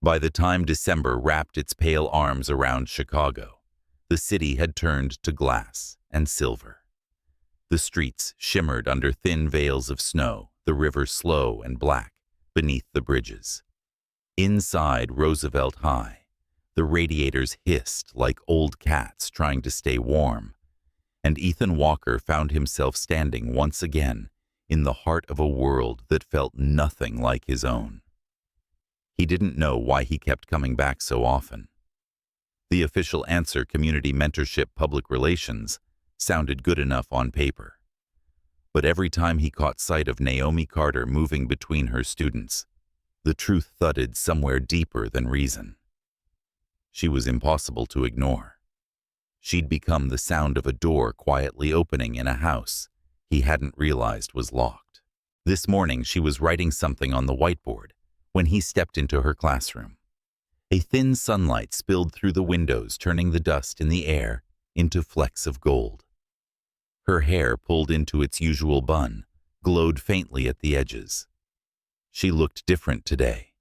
By the time December wrapped its pale arms around Chicago, the city had turned to glass and silver. The streets shimmered under thin veils of snow, the river slow and black beneath the bridges. Inside Roosevelt High, the radiators hissed like old cats trying to stay warm, and Ethan Walker found himself standing once again in the heart of a world that felt nothing like his own. He didn't know why he kept coming back so often. The official answer, community mentorship public relations, sounded good enough on paper. But every time he caught sight of Naomi Carter moving between her students, the truth thudded somewhere deeper than reason. She was impossible to ignore. She'd become the sound of a door quietly opening in a house he hadn't realized was locked. This morning she was writing something on the whiteboard when he stepped into her classroom. A thin sunlight spilled through the windows, turning the dust in the air into flecks of gold. Her hair, pulled into its usual bun, glowed faintly at the edges. She looked different today,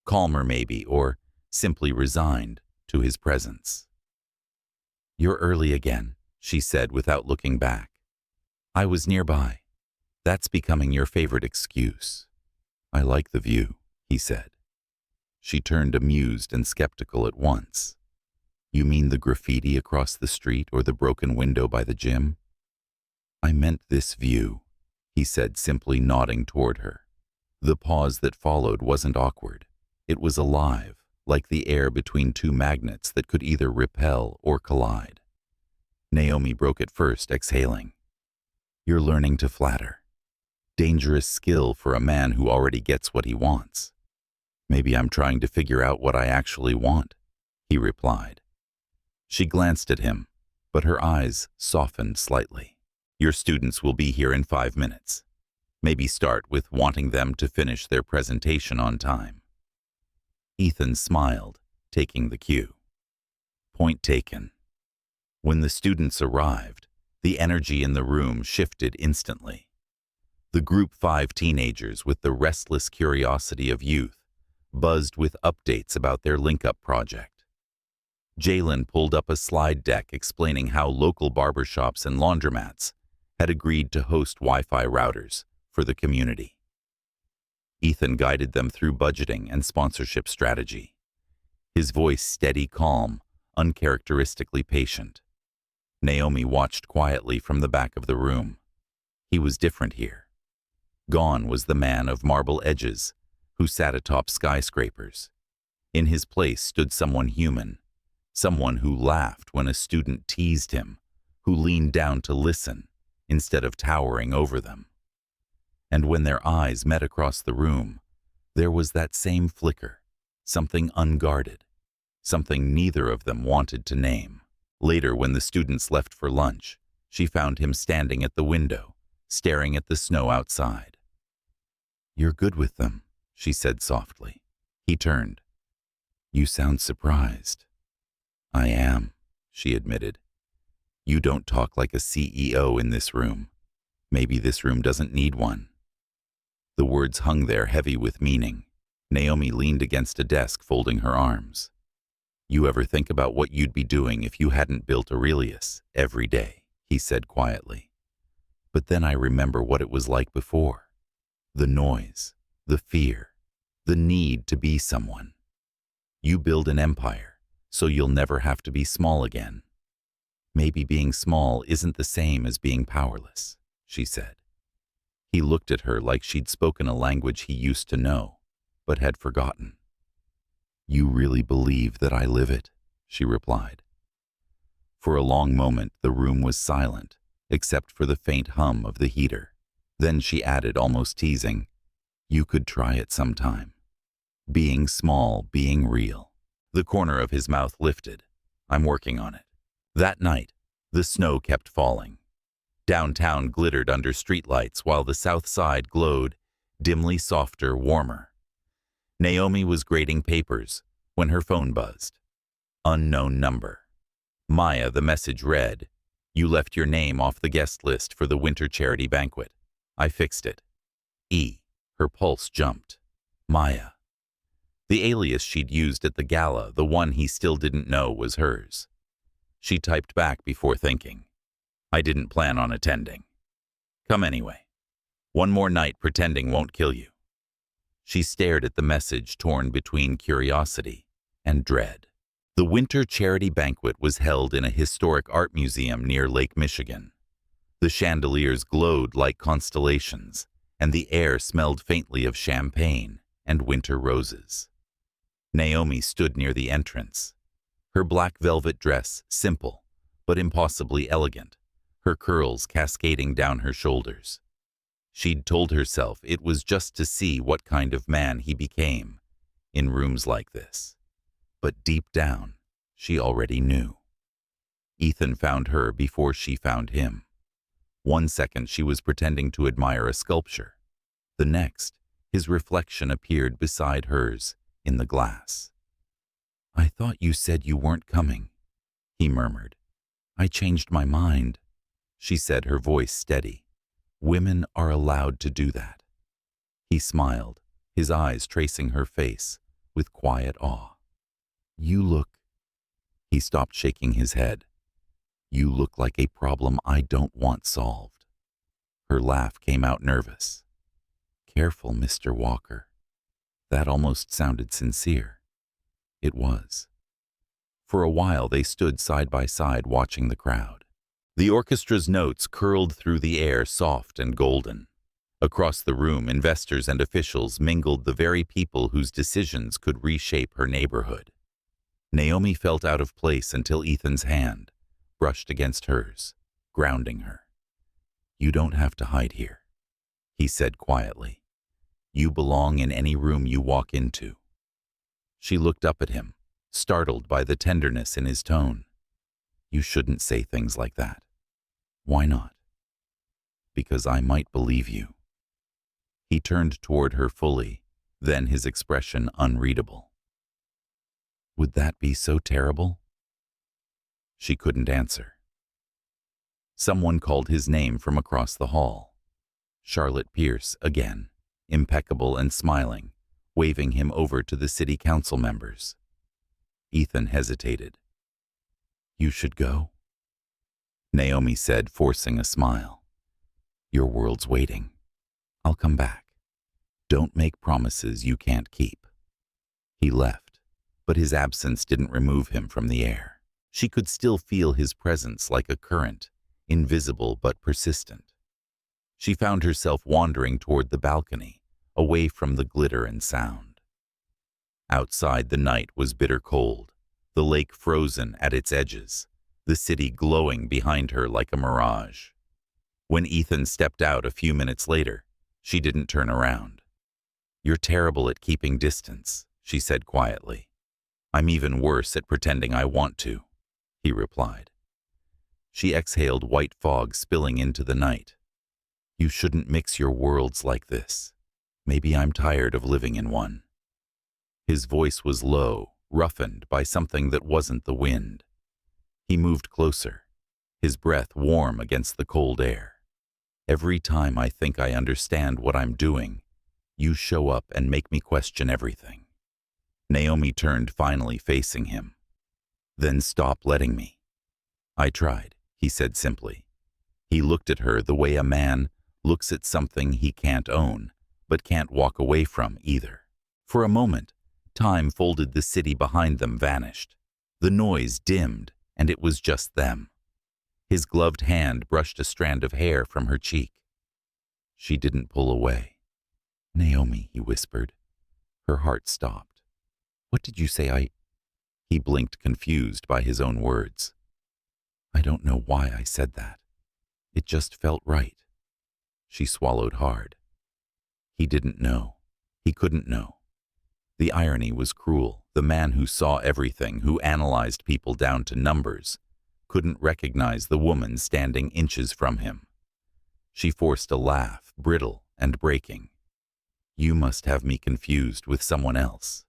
calmer maybe, or simply resigned to his presence. You're early again, she said without looking back. I was nearby. That's becoming your favorite excuse. I like the view, he said. She turned amused and skeptical at once. You mean the graffiti across the street or the broken window by the gym? I meant this view, he said, simply nodding toward her. The pause that followed wasn't awkward. It was alive, like the air between two magnets that could either repel or collide. Naomi broke it first, exhaling. You're learning to flatter. Dangerous skill for a man who already gets what he wants. Maybe I'm trying to figure out what I actually want, he replied. She glanced at him, but her eyes softened slightly. Your students will be here in 5 minutes. Maybe start with wanting them to finish their presentation on time. Ethan smiled, taking the cue. Point taken. When the students arrived, the energy in the room shifted instantly. The Group 5 teenagers, with the restless curiosity of youth, buzzed with updates about their link-up project. Jalen pulled up a slide deck explaining how local barbershops and laundromats had agreed to host Wi-Fi routers for the community. Ethan guided them through budgeting and sponsorship strategy, his voice steady, calm, uncharacteristically patient. Naomi watched quietly from the back of the room. He was different here. Gone was the man of marble edges who sat atop skyscrapers. In his place stood someone human, someone who laughed when a student teased him, who leaned down to listen instead of towering over them. And when their eyes met across the room, there was that same flicker, something unguarded, something neither of them wanted to name. Later, when the students left for lunch, she found him standing at the window, staring at the snow outside. You're good with them, she said softly. He turned. You sound surprised. I am, she admitted. You don't talk like a CEO in this room. Maybe this room doesn't need one. The words hung there heavy with meaning. Naomi leaned against a desk, folding her arms. You ever think about what you'd be doing if you hadn't built Aurelius every day? He said quietly. But then I remember what it was like before. The noise, the fear, the need to be someone. You build an empire, so you'll never have to be small again. Maybe being small isn't the same as being powerless, she said. He looked at her like she'd spoken a language he used to know, but had forgotten. You really believe that I live it, she replied. For a long moment, the room was silent, except for the faint hum of the heater. Then she added, almost teasing, you could try it sometime. Being small, being real. The corner of his mouth lifted. I'm working on it. That night, the snow kept falling. Downtown glittered under streetlights while the south side glowed, dimly softer, warmer. Naomi was grading papers when her phone buzzed. Unknown number. Maya, the message read, you left your name off the guest list for the winter charity banquet. I fixed it. E. Her pulse jumped. Maya. The alias she'd used at the gala, the one he still didn't know was hers. She typed back before thinking. I didn't plan on attending. Come anyway. One more night pretending won't kill you. She stared at the message, torn between curiosity and dread. The winter charity banquet was held in a historic art museum near Lake Michigan. The chandeliers glowed like constellations, and the air smelled faintly of champagne and winter roses. Naomi stood near the entrance. Her black velvet dress, simple but impossibly elegant, her curls cascading down her shoulders. She'd told herself it was just to see what kind of man he became in rooms like this. But deep down, she already knew. Ethan found her before she found him. One second she was pretending to admire a sculpture. The next, his reflection appeared beside hers in the glass. I thought you said you weren't coming, he murmured. I changed my mind, she said, her voice steady. Women are allowed to do that. He smiled, his eyes tracing her face with quiet awe. You look... He stopped shaking his head. You look like a problem I don't want solved. Her laugh came out nervous. Careful, Mr. Walker. That almost sounded sincere. It was. For a while they stood side by side watching the crowd. The orchestra's notes curled through the air, soft and golden. Across the room, investors and officials mingled, the very people whose decisions could reshape her neighborhood. Naomi felt out of place until Ethan's hand brushed against hers, grounding her. "You don't have to hide here," he said quietly. "You belong in any room you walk into." She looked up at him, startled by the tenderness in his tone. "You shouldn't say things like that." "Why not?" "Because I might believe you." He turned toward her fully, then his expression unreadable. "Would that be so terrible?" She couldn't answer. Someone called his name from across the hall. Charlotte Pierce again, impeccable and smiling, waving him over to the city council members. Ethan hesitated. "You should go," Naomi said, forcing a smile. "Your world's waiting. I'll come back. Don't make promises you can't keep." He left, but his absence didn't remove him from the air. She could still feel his presence like a current, invisible but persistent. She found herself wandering toward the balcony, away from the glitter and sound. Outside, the night was bitter cold, the lake frozen at its edges, the city glowing behind her like a mirage. When Ethan stepped out a few minutes later, she didn't turn around. "You're terrible at keeping distance," she said quietly. "I'm even worse at pretending I want to," he replied. She exhaled, white fog spilling into the night. "You shouldn't mix your worlds like this. Maybe I'm tired of living in one." His voice was low, roughened by something that wasn't the wind. He moved closer, his breath warm against the cold air. "Every time I think I understand what I'm doing, you show up and make me question everything." Naomi turned, finally facing him. "Then stop letting me." "I tried," he said simply. He looked at her the way a man looks at something he can't own, but can't walk away from either. For a moment, time folded, the city behind them vanished. The noise dimmed, and it was just them. His gloved hand brushed a strand of hair from her cheek. She didn't pull away. "Naomi," he whispered. Her heart stopped. "What did you say He blinked, confused by his own words. "I don't know why I said that. It just felt right." She swallowed hard. He didn't know. He couldn't know. The irony was cruel. The man who saw everything, who analyzed people down to numbers, couldn't recognize the woman standing inches from him. She forced a laugh, brittle and breaking. "You must have me confused with someone else."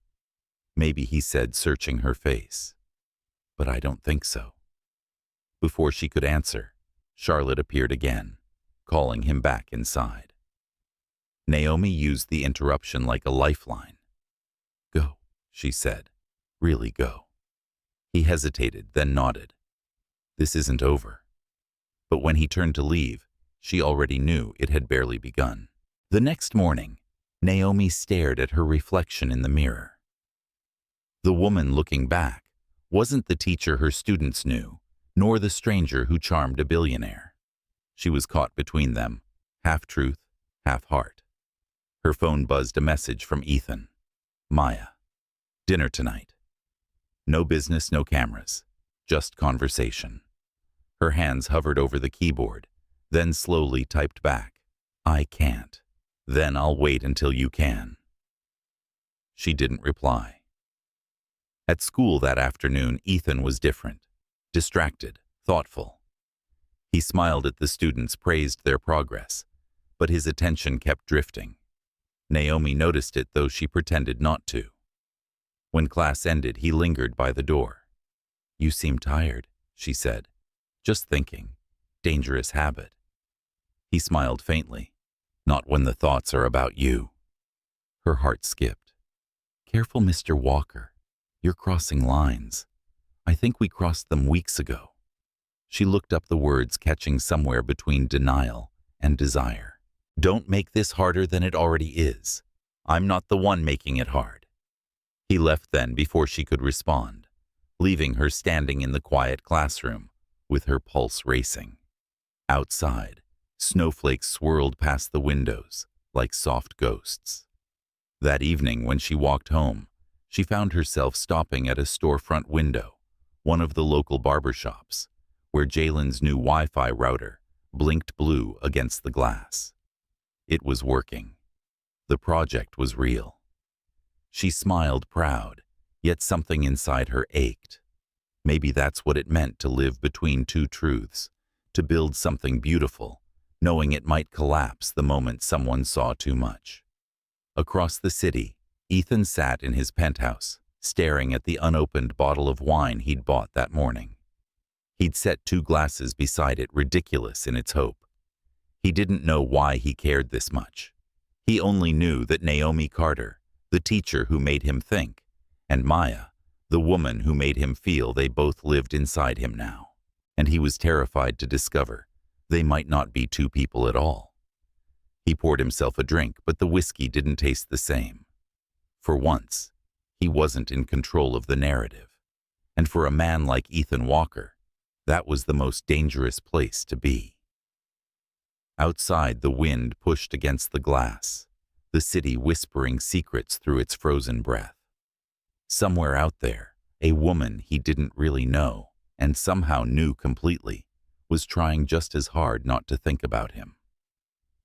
"Maybe," he said, searching her face. "But I don't think so." Before she could answer, Charlotte appeared again, calling him back inside. Naomi used the interruption like a lifeline. "Go," she said. "Really go." He hesitated, then nodded. "This isn't over." But when he turned to leave, she already knew it had barely begun. The next morning, Naomi stared at her reflection in the mirror. The woman looking back wasn't the teacher her students knew, nor the stranger who charmed a billionaire. She was caught between them, half truth, half heart. Her phone buzzed, a message from Ethan. "Maya. Dinner tonight. No business, no cameras. Just conversation." Her hands hovered over the keyboard, then slowly typed back. "I can't. Then I'll wait until you can." She didn't reply. At school that afternoon, Ethan was different. Distracted, thoughtful. He smiled at the students, praised their progress, but his attention kept drifting. Naomi noticed it, though she pretended not to. When class ended, he lingered by the door. "You seem tired," she said. "Just thinking. Dangerous habit." He smiled faintly. "Not when the thoughts are about you." Her heart skipped. "Careful, Mr. Walker. You're crossing lines. I think we crossed them weeks ago." She looked up, the words catching somewhere between denial and desire. "Don't make this harder than it already is. I'm not the one making it hard." He left then, before she could respond, leaving her standing in the quiet classroom with her pulse racing. Outside, Snowflakes swirled past the windows like soft ghosts. That evening, when she walked home, she found herself stopping at a storefront window, one of the local barbershops, where Jalen's new Wi-Fi router blinked blue against the glass. It was working. The project was real. She smiled proud, yet something inside her ached. Maybe that's what it meant to live between two truths, to build something beautiful, knowing it might collapse the moment someone saw too much. Across the city, Ethan sat in his penthouse, staring at the unopened bottle of wine he'd bought that morning. He'd set 2 glasses beside it, ridiculous in its hope. He didn't know why he cared this much. He only knew that Naomi Carter, the teacher who made him think, and Maya, the woman who made him feel, they both lived inside him now. And he was terrified to discover they might not be 2 people at all. He poured himself a drink, but the whiskey didn't taste the same. For once, he wasn't in control of the narrative. And for a man like Ethan Walker, that was the most dangerous place to be. Outside, the wind pushed against the glass, the city whispering secrets through its frozen breath. Somewhere out there, a woman he didn't really know, and somehow knew completely, was trying just as hard not to think about him.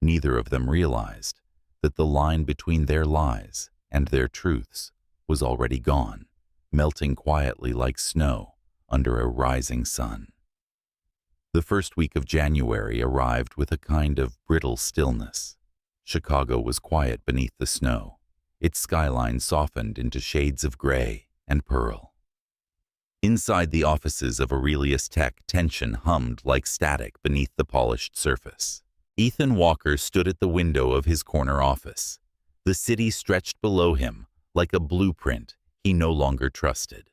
Neither of them realized that the line between their lies and their truths was already gone, melting quietly like snow under a rising sun. The first week of January arrived with a kind of brittle stillness. Chicago was quiet beneath the snow, its skyline softened into shades of gray and pearl. Inside the offices of Aurelius Tech, tension hummed like static beneath the polished surface. Ethan Walker stood at the window of his corner office. The city stretched below him like a blueprint he no longer trusted.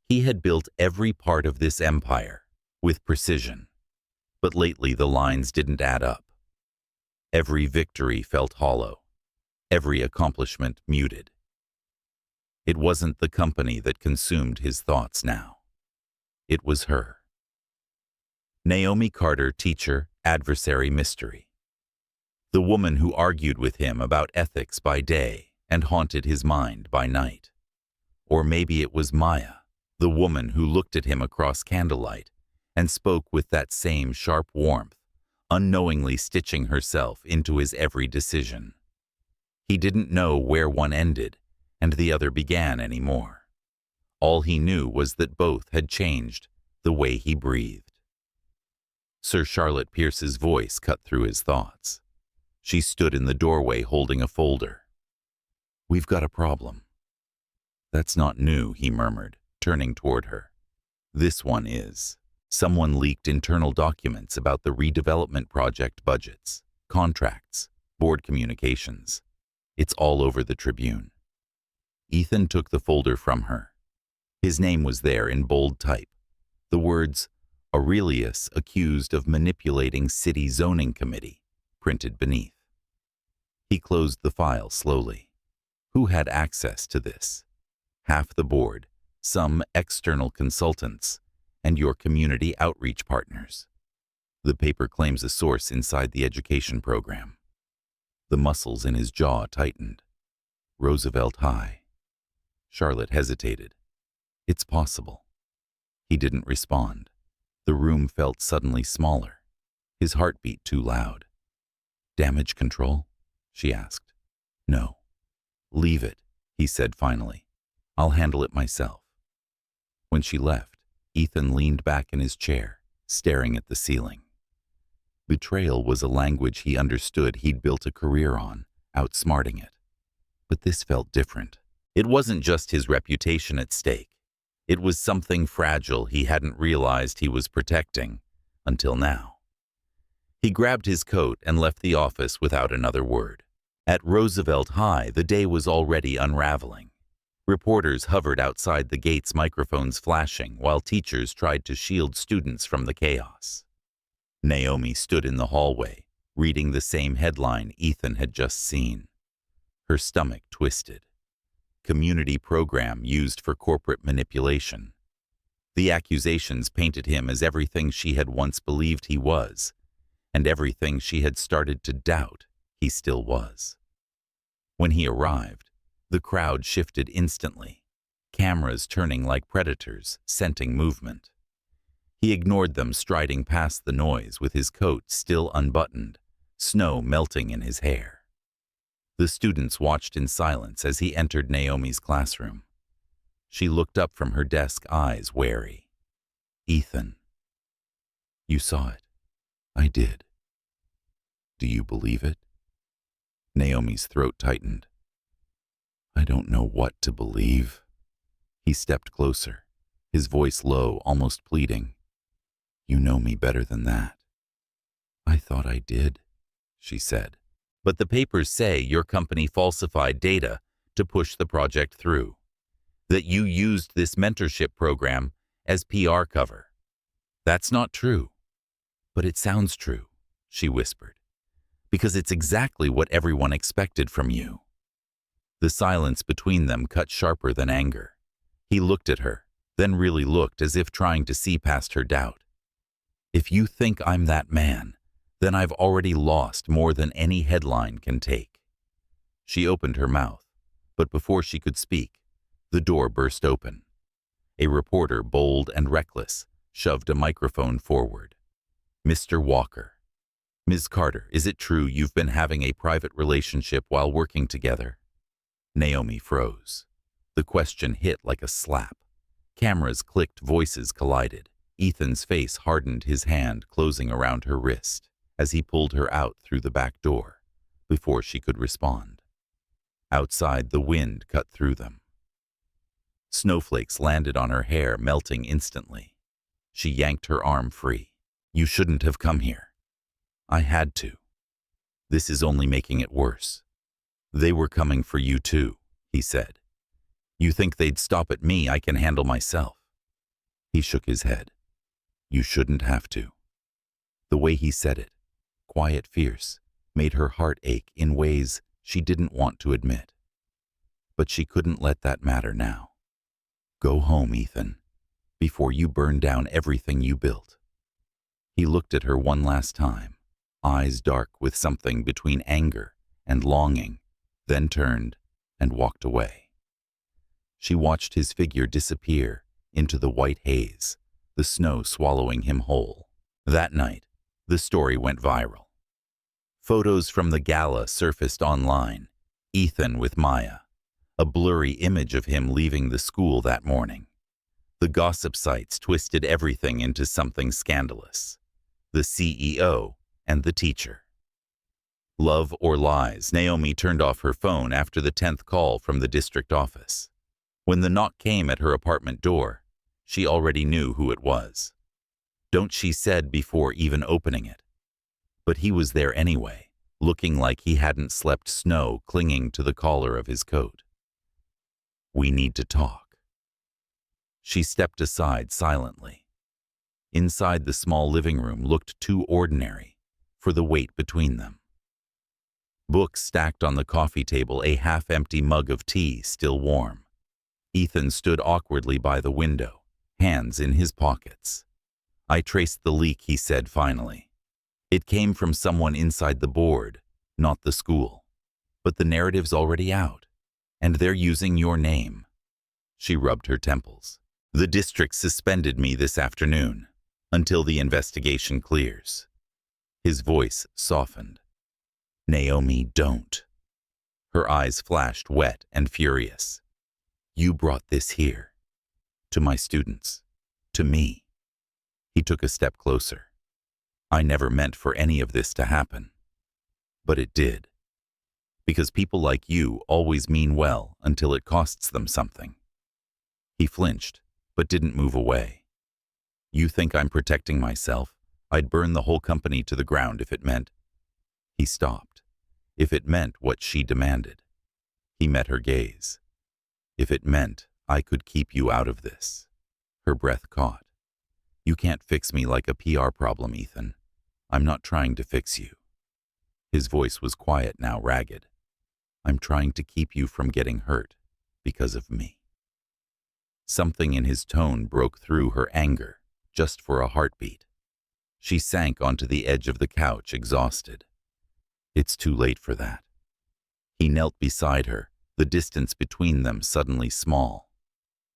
He had built every part of this empire with precision, but lately the lines didn't add up. Every victory felt hollow, every accomplishment muted. It wasn't the company that consumed his thoughts now. It was her. Naomi Carter, teacher, adversary, mystery. The woman who argued with him about ethics by day and haunted his mind by night. Or maybe it was Maya, the woman who looked at him across candlelight and spoke with that same sharp warmth, unknowingly stitching herself into his every decision. He didn't know where one ended and the other began anymore. All he knew was that both had changed the way he breathed. Sir Charlotte Pierce's voice cut through his thoughts. She stood in the doorway holding a folder. "We've got a problem." "That's not new," he murmured, turning toward her. "This one is." Someone leaked internal documents about the redevelopment project budgets, contracts, board communications. It's all over the Tribune. Ethan took the folder from her. His name was there in bold type. The words, "Aurelius accused of manipulating city zoning committee," printed beneath. He closed the file slowly. Who had access to this? Half the board, some external consultants, and your community outreach partners. The paper claims a source inside the education program. The muscles in his jaw tightened. Roosevelt High. Charlotte hesitated. "It's possible." He didn't respond. The room felt suddenly smaller. His heart beat too loud. "Damage control?" she asked. "No." "Leave it," he said finally. "I'll handle it myself." When she left, Ethan leaned back in his chair, staring at the ceiling. Betrayal was a language he understood. He'd built a career on, outsmarting it. But this felt different. It wasn't just his reputation at stake. It was something fragile he hadn't realized he was protecting until now. He grabbed his coat and left the office without another word. At Roosevelt High, the day was already unraveling. Reporters hovered outside the gates, microphones flashing, while teachers tried to shield students from the chaos. Naomi stood in the hallway, reading the same headline Ethan had just seen. Her stomach twisted. Community program used for corporate manipulation. The accusations painted him as everything she had once believed he was, and everything she had started to doubt, he still was. When he arrived, the crowd shifted instantly, cameras turning like predators, scenting movement. He ignored them, striding past the noise with his coat still unbuttoned, snow melting in his hair. The students watched in silence as he entered Naomi's classroom. She looked up from her desk, eyes wary. "Ethan." "You saw it." "I did." "Do you believe it?" Naomi's throat tightened. "I don't know what to believe." He stepped closer, his voice low, almost pleading. "You know me better than that." "I thought I did," she said. "But the papers say your company falsified data to push the project through, that you used this mentorship program as PR cover. That's not true." "But it sounds true," she whispered, "because it's exactly what everyone expected from you." The silence between them cut sharper than anger. He looked at her, then really looked, as if trying to see past her doubt. "If you think I'm that man, then I've already lost more than any headline can take." She opened her mouth, but before she could speak, the door burst open. A reporter, bold and reckless, shoved a microphone forward. "Mr. Walker. Ms. Carter, is it true you've been having a private relationship while working together?" Naomi froze. The question hit like a slap. Cameras clicked, voices collided. Ethan's face hardened, his hand closing around her wrist as he pulled her out through the back door before she could respond. Outside, the wind cut through them. Snowflakes landed on her hair, melting instantly. She yanked her arm free. "You shouldn't have come here." "I had to. This is only making it worse." "They were coming for you too," he said. "You think they'd stop at me? I can handle myself." He shook his head. "You shouldn't have to." The way he said it, quiet, fierce, made her heart ache in ways she didn't want to admit. But she couldn't let that matter now. "Go home, Ethan, before you burn down everything you built." He looked at her one last time, eyes dark with something between anger and longing, then turned and walked away. She watched his figure disappear into the white haze, the snow swallowing him whole. That night, the story went viral. Photos from the gala surfaced online. Ethan with Maya, a blurry image of him leaving the school that morning. The gossip sites twisted everything into something scandalous. The CEO and the teacher. Love or lies, Naomi turned off her phone after the 10th call from the district office. When the knock came at her apartment door, she already knew who it was. "Don't," she said before even opening it. But he was there anyway, looking like he hadn't slept, snow clinging to the collar of his coat. "We need to talk." She stepped aside silently. Inside, the small living room looked too ordinary for the weight between them. Books stacked on the coffee table, a half-empty mug of tea still warm. Ethan stood awkwardly by the window, hands in his pockets. "I traced the leak," he said finally. "It came from someone inside the board, not the school. But the narrative's already out, and they're using your name." She rubbed her temples. "The district suspended me this afternoon, until the investigation clears." His voice softened. "Naomi, don't." Her eyes flashed wet and furious. "You brought this here. To my students. To me." He took a step closer. "I never meant for any of this to happen. But it did. Because people like you always mean well until it costs them something." He flinched, but didn't move away. "You think I'm protecting myself? I'd burn the whole company to the ground if it meant—" He stopped. "If it meant what she demanded." He met her gaze. "If it meant I could keep you out of this." Her breath caught. "You can't fix me like a PR problem, Ethan. I'm not trying to fix you." His voice was quiet now, ragged. "I'm trying to keep you from getting hurt because of me." Something in his tone broke through her anger, just for a heartbeat. She sank onto the edge of the couch, exhausted. It's too late for that. He knelt beside her, the distance between them suddenly small.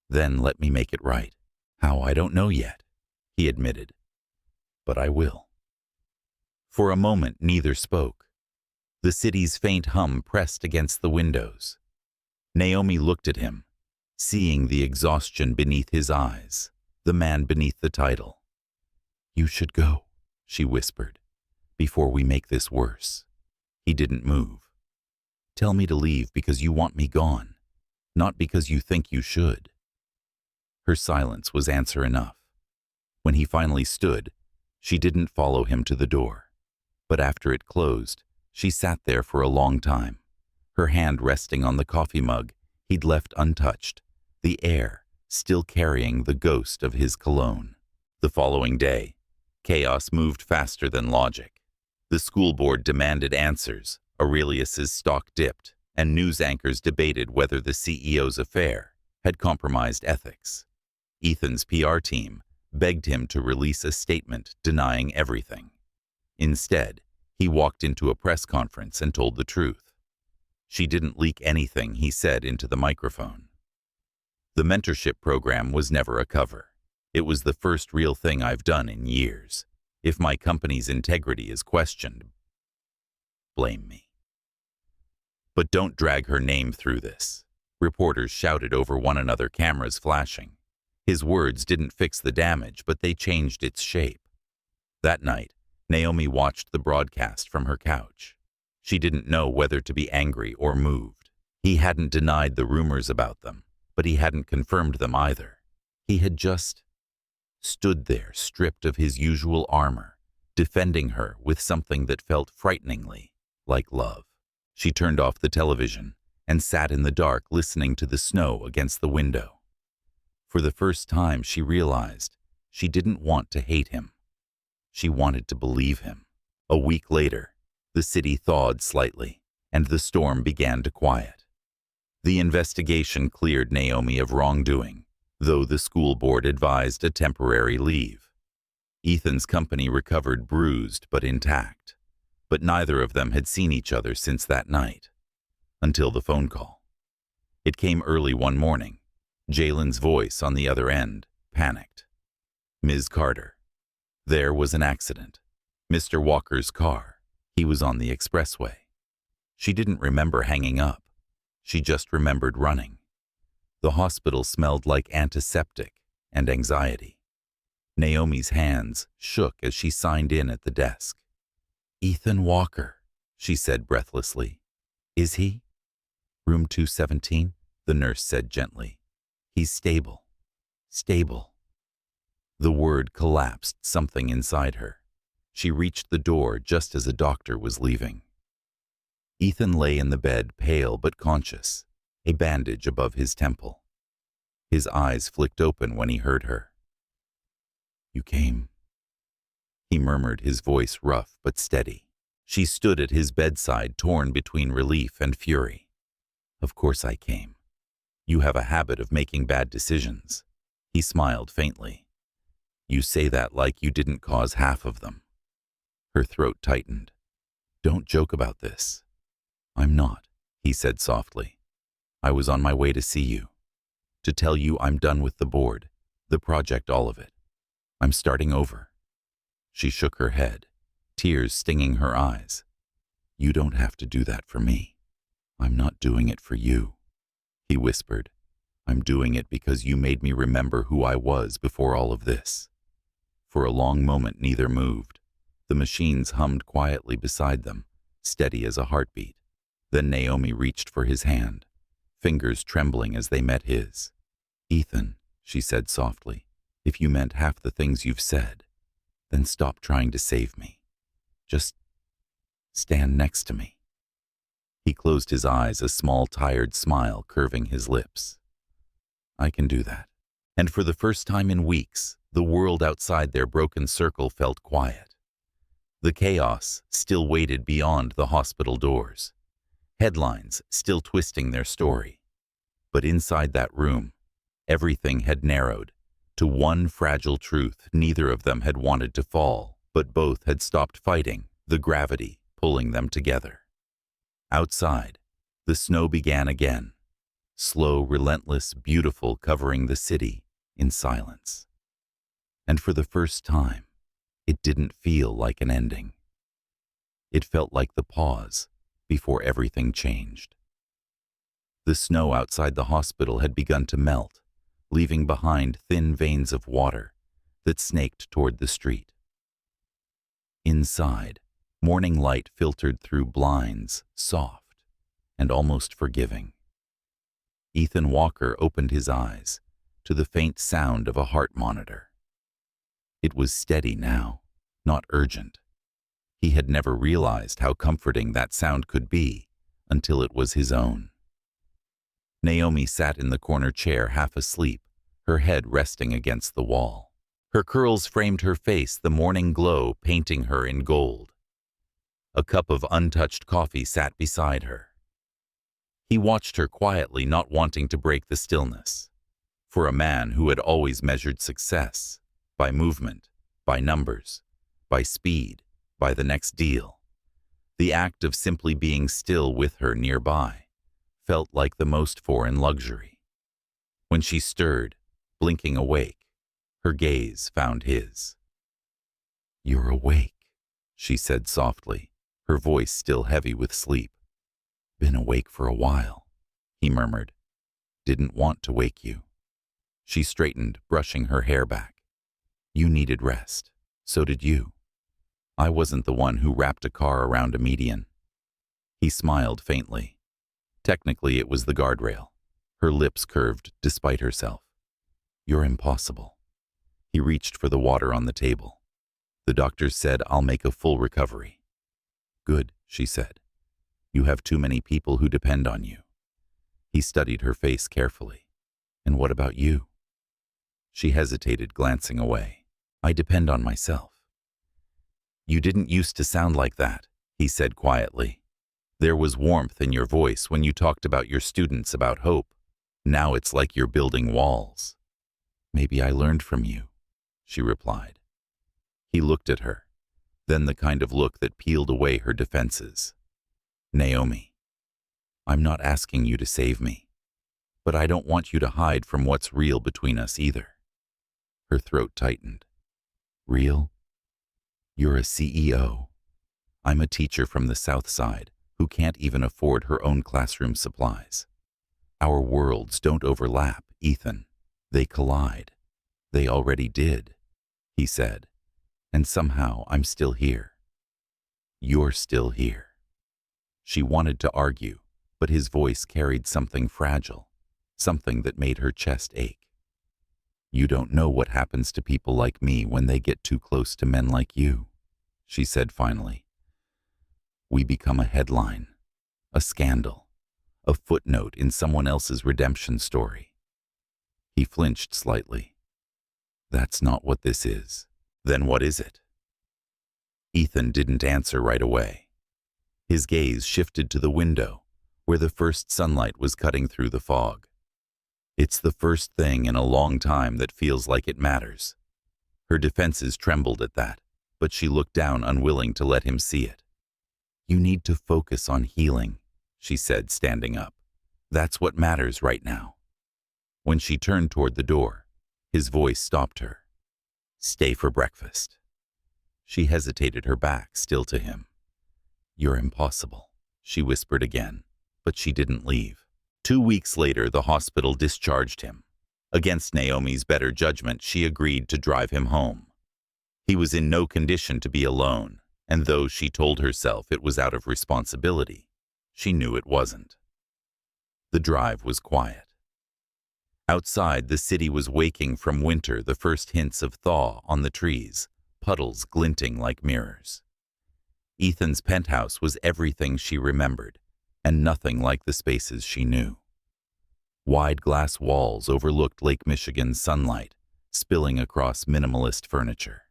Then let me make it right. How, I don't know yet, he admitted. But I will. For a moment, neither spoke. The city's faint hum pressed against the windows. Naomi looked at him, seeing the exhaustion beneath his eyes, the man beneath the title. You should go, she whispered, before we make this worse. He didn't move. Tell me to leave because you want me gone, not because you think you should. Her silence was answer enough. When he finally stood, she didn't follow him to the door. But after it closed, she sat there for a long time, her hand resting on the coffee mug he'd left untouched, the air still carrying the ghost of his cologne. The following day, chaos moved faster than logic. The school board demanded answers, Aurelius's stock dipped, and news anchors debated whether the CEO's affair had compromised ethics. Ethan's PR team begged him to release a statement denying everything. Instead, he walked into a press conference and told the truth. She didn't leak anything, he said into the microphone. The mentorship program was never a cover. It was the first real thing I've done in years. If my company's integrity is questioned, blame me. But don't drag her name through this. Reporters shouted over one another, cameras flashing. His words didn't fix the damage, but they changed its shape. That night, Naomi watched the broadcast from her couch. She didn't know whether to be angry or moved. He hadn't denied the rumors about them, but he hadn't confirmed them either. He had just stood there, stripped of his usual armor, defending her with something that felt frighteningly like love. She turned off the television and sat in the dark, listening to the snow against the window. For the first time, she realized she didn't want to hate him. She wanted to believe him. A week later, the city thawed slightly, and the storm began to quiet. The investigation cleared Naomi of wrongdoing, though the school board advised a temporary leave. Ethan's company recovered bruised but intact, but neither of them had seen each other since that night, until the phone call. It came early one morning. Jalen's voice on the other end, panicked. Ms. Carter. There was an accident. Mr. Walker's car. He was on the expressway. She didn't remember hanging up. She just remembered running. The hospital smelled like antiseptic and anxiety. Naomi's hands shook as she signed in at the desk. Ethan Walker, she said breathlessly. Is he? Room 217, the nurse said gently. He's stable. Stable. The word collapsed something inside her. She reached the door just as a doctor was leaving. Ethan lay in the bed, pale but conscious, a bandage above his temple. His eyes flicked open when he heard her. You came, he murmured, his voice rough but steady. She stood at his bedside, torn between relief and fury. Of course I came. You have a habit of making bad decisions. He smiled faintly. You say that like you didn't cause half of them. Her throat tightened. Don't joke about this. I'm not, he said softly. I was on my way to see you. To tell you I'm done with the board, the project, all of it. I'm starting over. She shook her head, tears stinging her eyes. You don't have to do that for me. I'm not doing it for you, he whispered. I'm doing it because you made me remember who I was before all of this. For a long moment, neither moved. The machines hummed quietly beside them, steady as a heartbeat. Then Naomi reached for his hand, fingers trembling as they met his. Ethan, she said softly, if you meant half the things you've said, then stop trying to save me. Just stand next to me. He closed his eyes, a small, tired smile curving his lips. I can do that. And for the first time in weeks, the world outside their broken circle felt quiet. The chaos still waited beyond the hospital doors, headlines still twisting their story. But inside that room, everything had narrowed to one fragile truth neither of them had wanted to fall but both had stopped fighting, the gravity pulling them together. Outside, the snow began again, slow, relentless, beautiful, covering the city in silence. And for the first time, it didn't feel like an ending. It felt like the pause before everything changed. The snow outside the hospital had begun to melt, leaving behind thin veins of water that snaked toward the street. Inside, morning light filtered through blinds, soft and almost forgiving. Ethan Walker opened his eyes to the faint sound of a heart monitor. It was steady now, not urgent. He had never realized how comforting that sound could be until it was his own. Naomi sat in the corner chair half asleep, her head resting against the wall. Her curls framed her face, the morning glow painting her in gold. A cup of untouched coffee sat beside her. He watched her quietly, not wanting to break the stillness. For a man who had always measured success by movement, by numbers, by speed, by the next deal, the act of simply being still with her nearby felt like the most foreign luxury. When she stirred, blinking awake, her gaze found his. "You're awake," she said softly, her voice still heavy with sleep. "Been awake for a while," he murmured. "Didn't want to wake you." She straightened, brushing her hair back. "You needed rest. So did you. I wasn't the one who wrapped a car around a median." He smiled faintly. Technically, it was the guardrail. Her lips curved despite herself. "You're impossible." He reached for the water on the table. "The doctors said I'll make a full recovery." "Good," she said. "You have too many people who depend on you." He studied her face carefully. "And what about you?" She hesitated, glancing away. "I depend on myself." "You didn't used to sound like that," he said quietly. "There was warmth in your voice when you talked about your students, about hope. Now it's like you're building walls." "Maybe I learned from you," she replied. He looked at her, then the kind of look that peeled away her defenses. "Naomi, I'm not asking you to save me, but I don't want you to hide from what's real between us either." Her throat tightened. "Real? You're a CEO. I'm a teacher from the South Side who can't even afford her own classroom supplies. Our worlds don't overlap, Ethan. They collide. They already did," he said. "And somehow I'm still here. You're still here." She wanted to argue, but his voice carried something fragile, something that made her chest ache. "You don't know what happens to people like me when they get too close to men like you," she said finally. "We become a headline, a scandal, a footnote in someone else's redemption story." He flinched slightly. "That's not what this is." "Then what is it?" Ethan didn't answer right away. His gaze shifted to the window, where the first sunlight was cutting through the fog. "It's the first thing in a long time that feels like it matters." Her defenses trembled at that, but she looked down, unwilling to let him see it. "You need to focus on healing," she said, standing up. "That's what matters right now." When she turned toward the door, his voice stopped her. "Stay for breakfast." She hesitated, her back still to him. "You're impossible," she whispered again, but she didn't leave. 2 weeks later, the hospital discharged him. Against Naomi's better judgment, she agreed to drive him home. He was in no condition to be alone, and though she told herself it was out of responsibility, she knew it wasn't. The drive was quiet. Outside, the city was waking from winter, the first hints of thaw on the trees, puddles glinting like mirrors. Ethan's penthouse was everything she remembered, and nothing like the spaces she knew. Wide glass walls overlooked Lake Michigan's sunlight, spilling across minimalist furniture.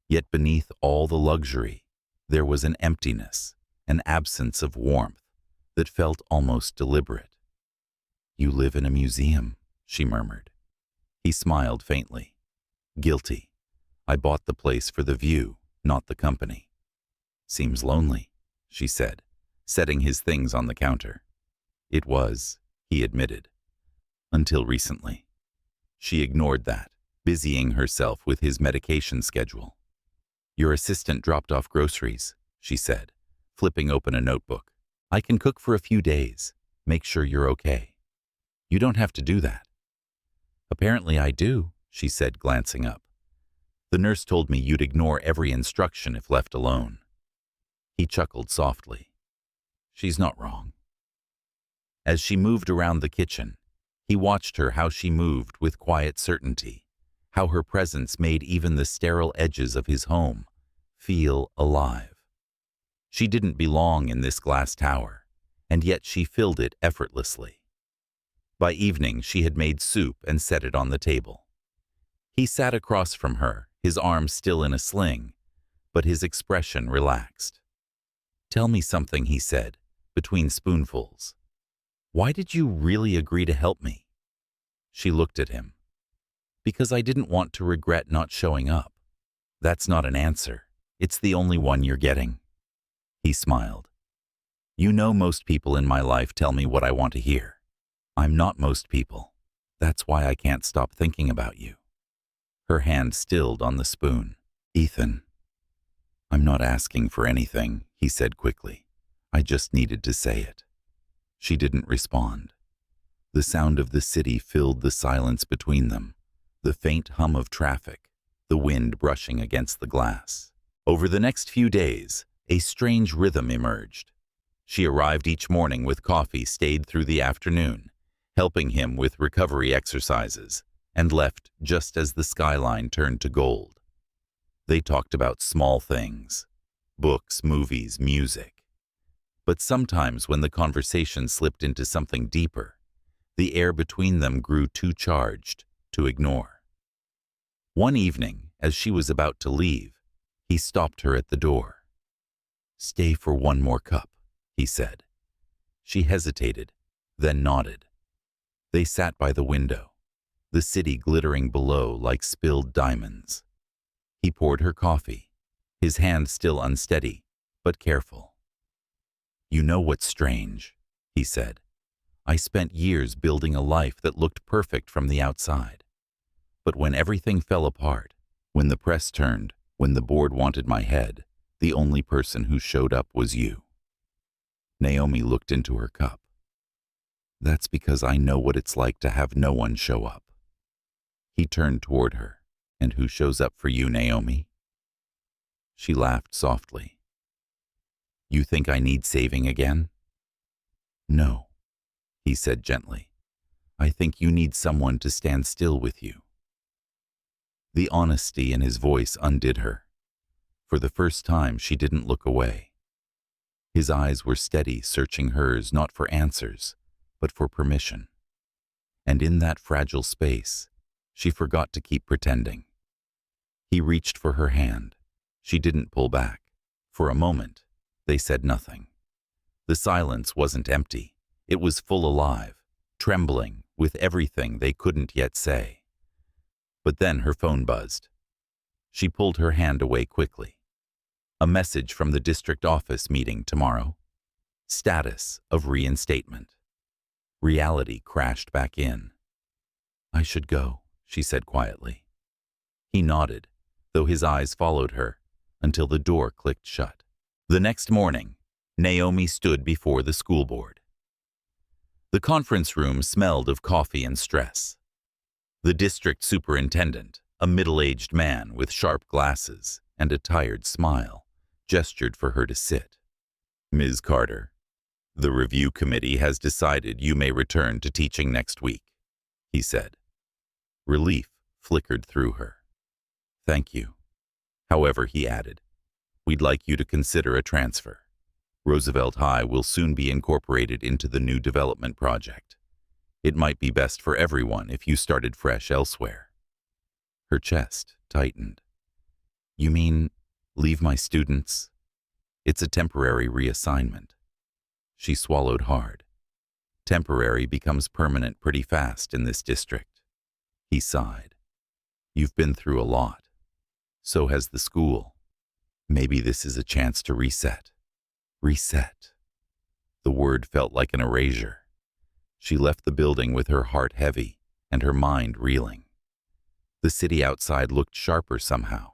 Yet beneath all the luxury, there was an emptiness, an absence of warmth that felt almost deliberate. "You live in a museum," she murmured. He smiled faintly. "Guilty. I bought the place for the view, not the company. Seems lonely, she said, setting his things on the counter. It was, he admitted. Until recently. She ignored that, busying herself with his medication schedule. Your assistant dropped off groceries, she said, flipping open a notebook. I can cook for a few days. Make sure you're okay. You don't have to do that. Apparently I do, she said, glancing up. The nurse told me you'd ignore every instruction if left alone. He chuckled softly. She's not wrong. As she moved around the kitchen, he watched her how she moved with quiet certainty, how her presence made even the sterile edges of his home feel alive. She didn't belong in this glass tower, and yet she filled it effortlessly. By evening, she had made soup and set it on the table. He sat across from her, his arms still in a sling, but his expression relaxed. Tell me something, he said, between spoonfuls. Why did you really agree to help me? She looked at him. Because I didn't want to regret not showing up. That's not an answer. It's the only one you're getting. He smiled. You know, most people in my life tell me what I want to hear. I'm not most people. That's why I can't stop thinking about you. Her hand stilled on the spoon. Ethan. I'm not asking for anything, he said quickly. I just needed to say it. She didn't respond. The sound of the city filled the silence between them, the faint hum of traffic, the wind brushing against the glass. Over the next few days, a strange rhythm emerged. She arrived each morning with coffee, stayed through the afternoon, helping him with recovery exercises, and left just as the skyline turned to gold. They talked about small things, books, movies, music. But sometimes when the conversation slipped into something deeper, the air between them grew too charged to ignore. One evening, as she was about to leave, he stopped her at the door. Stay for one more cup, he said. She hesitated, then nodded. They sat by the window, the city glittering below like spilled diamonds. He poured her coffee, his hand still unsteady, but careful. You know what's strange, he said. I spent years building a life that looked perfect from the outside. But when everything fell apart, when the press turned, when the board wanted my head, the only person who showed up was you. Naomi looked into her cup. That's because I know what it's like to have no one show up. He turned toward her. And who shows up for you, Naomi? She laughed softly. You think I need saving again? No, he said gently. I think you need someone to stand still with you. The honesty in his voice undid her. For the first time, she didn't look away. His eyes were steady, searching hers not for answers, but for permission. And in that fragile space, she forgot to keep pretending. He reached for her hand. She didn't pull back. For a moment, they said nothing. The silence wasn't empty. It was full alive, trembling with everything they couldn't yet say. But then her phone buzzed. She pulled her hand away quickly. A message from the district office meeting tomorrow. Status of reinstatement. Reality crashed back in. I should go, she said quietly. He nodded, though his eyes followed her, until the door clicked shut. The next morning, Naomi stood before the school board. The conference room smelled of coffee and stress. The district superintendent, a middle-aged man with sharp glasses and a tired smile, gestured for her to sit. Ms. Carter, the review committee has decided you may return to teaching next week, he said. Relief flickered through her. Thank you. However, he added, we'd like you to consider a transfer. Roosevelt High will soon be incorporated into the new development project. It might be best for everyone if you started fresh elsewhere. Her chest tightened. You mean, leave my students? It's a temporary reassignment. She swallowed hard. Temporary becomes permanent pretty fast in this district. He sighed. You've been through a lot. So has the school. Maybe this is a chance to reset. Reset. The word felt like an erasure. She left the building with her heart heavy and her mind reeling. The city outside looked sharper somehow,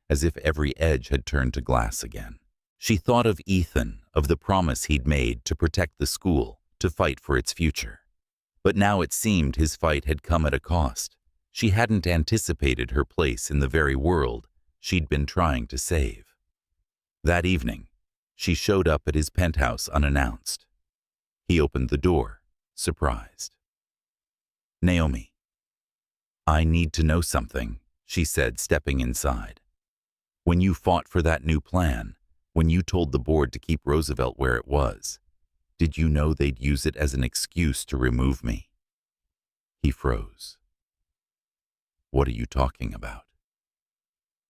as if every edge had turned to glass again. She thought of Ethan, of the promise he'd made to protect the school, to fight for its future. But now it seemed his fight had come at a cost. She hadn't anticipated her place in the very world she'd been trying to save. That evening, she showed up at his penthouse unannounced. He opened the door, surprised. "Naomi, I need to know something," she said, stepping inside. "When you fought for that new plan, when you told the board to keep Roosevelt where it was, did you know they'd use it as an excuse to remove me?" He froze. "What are you talking about?"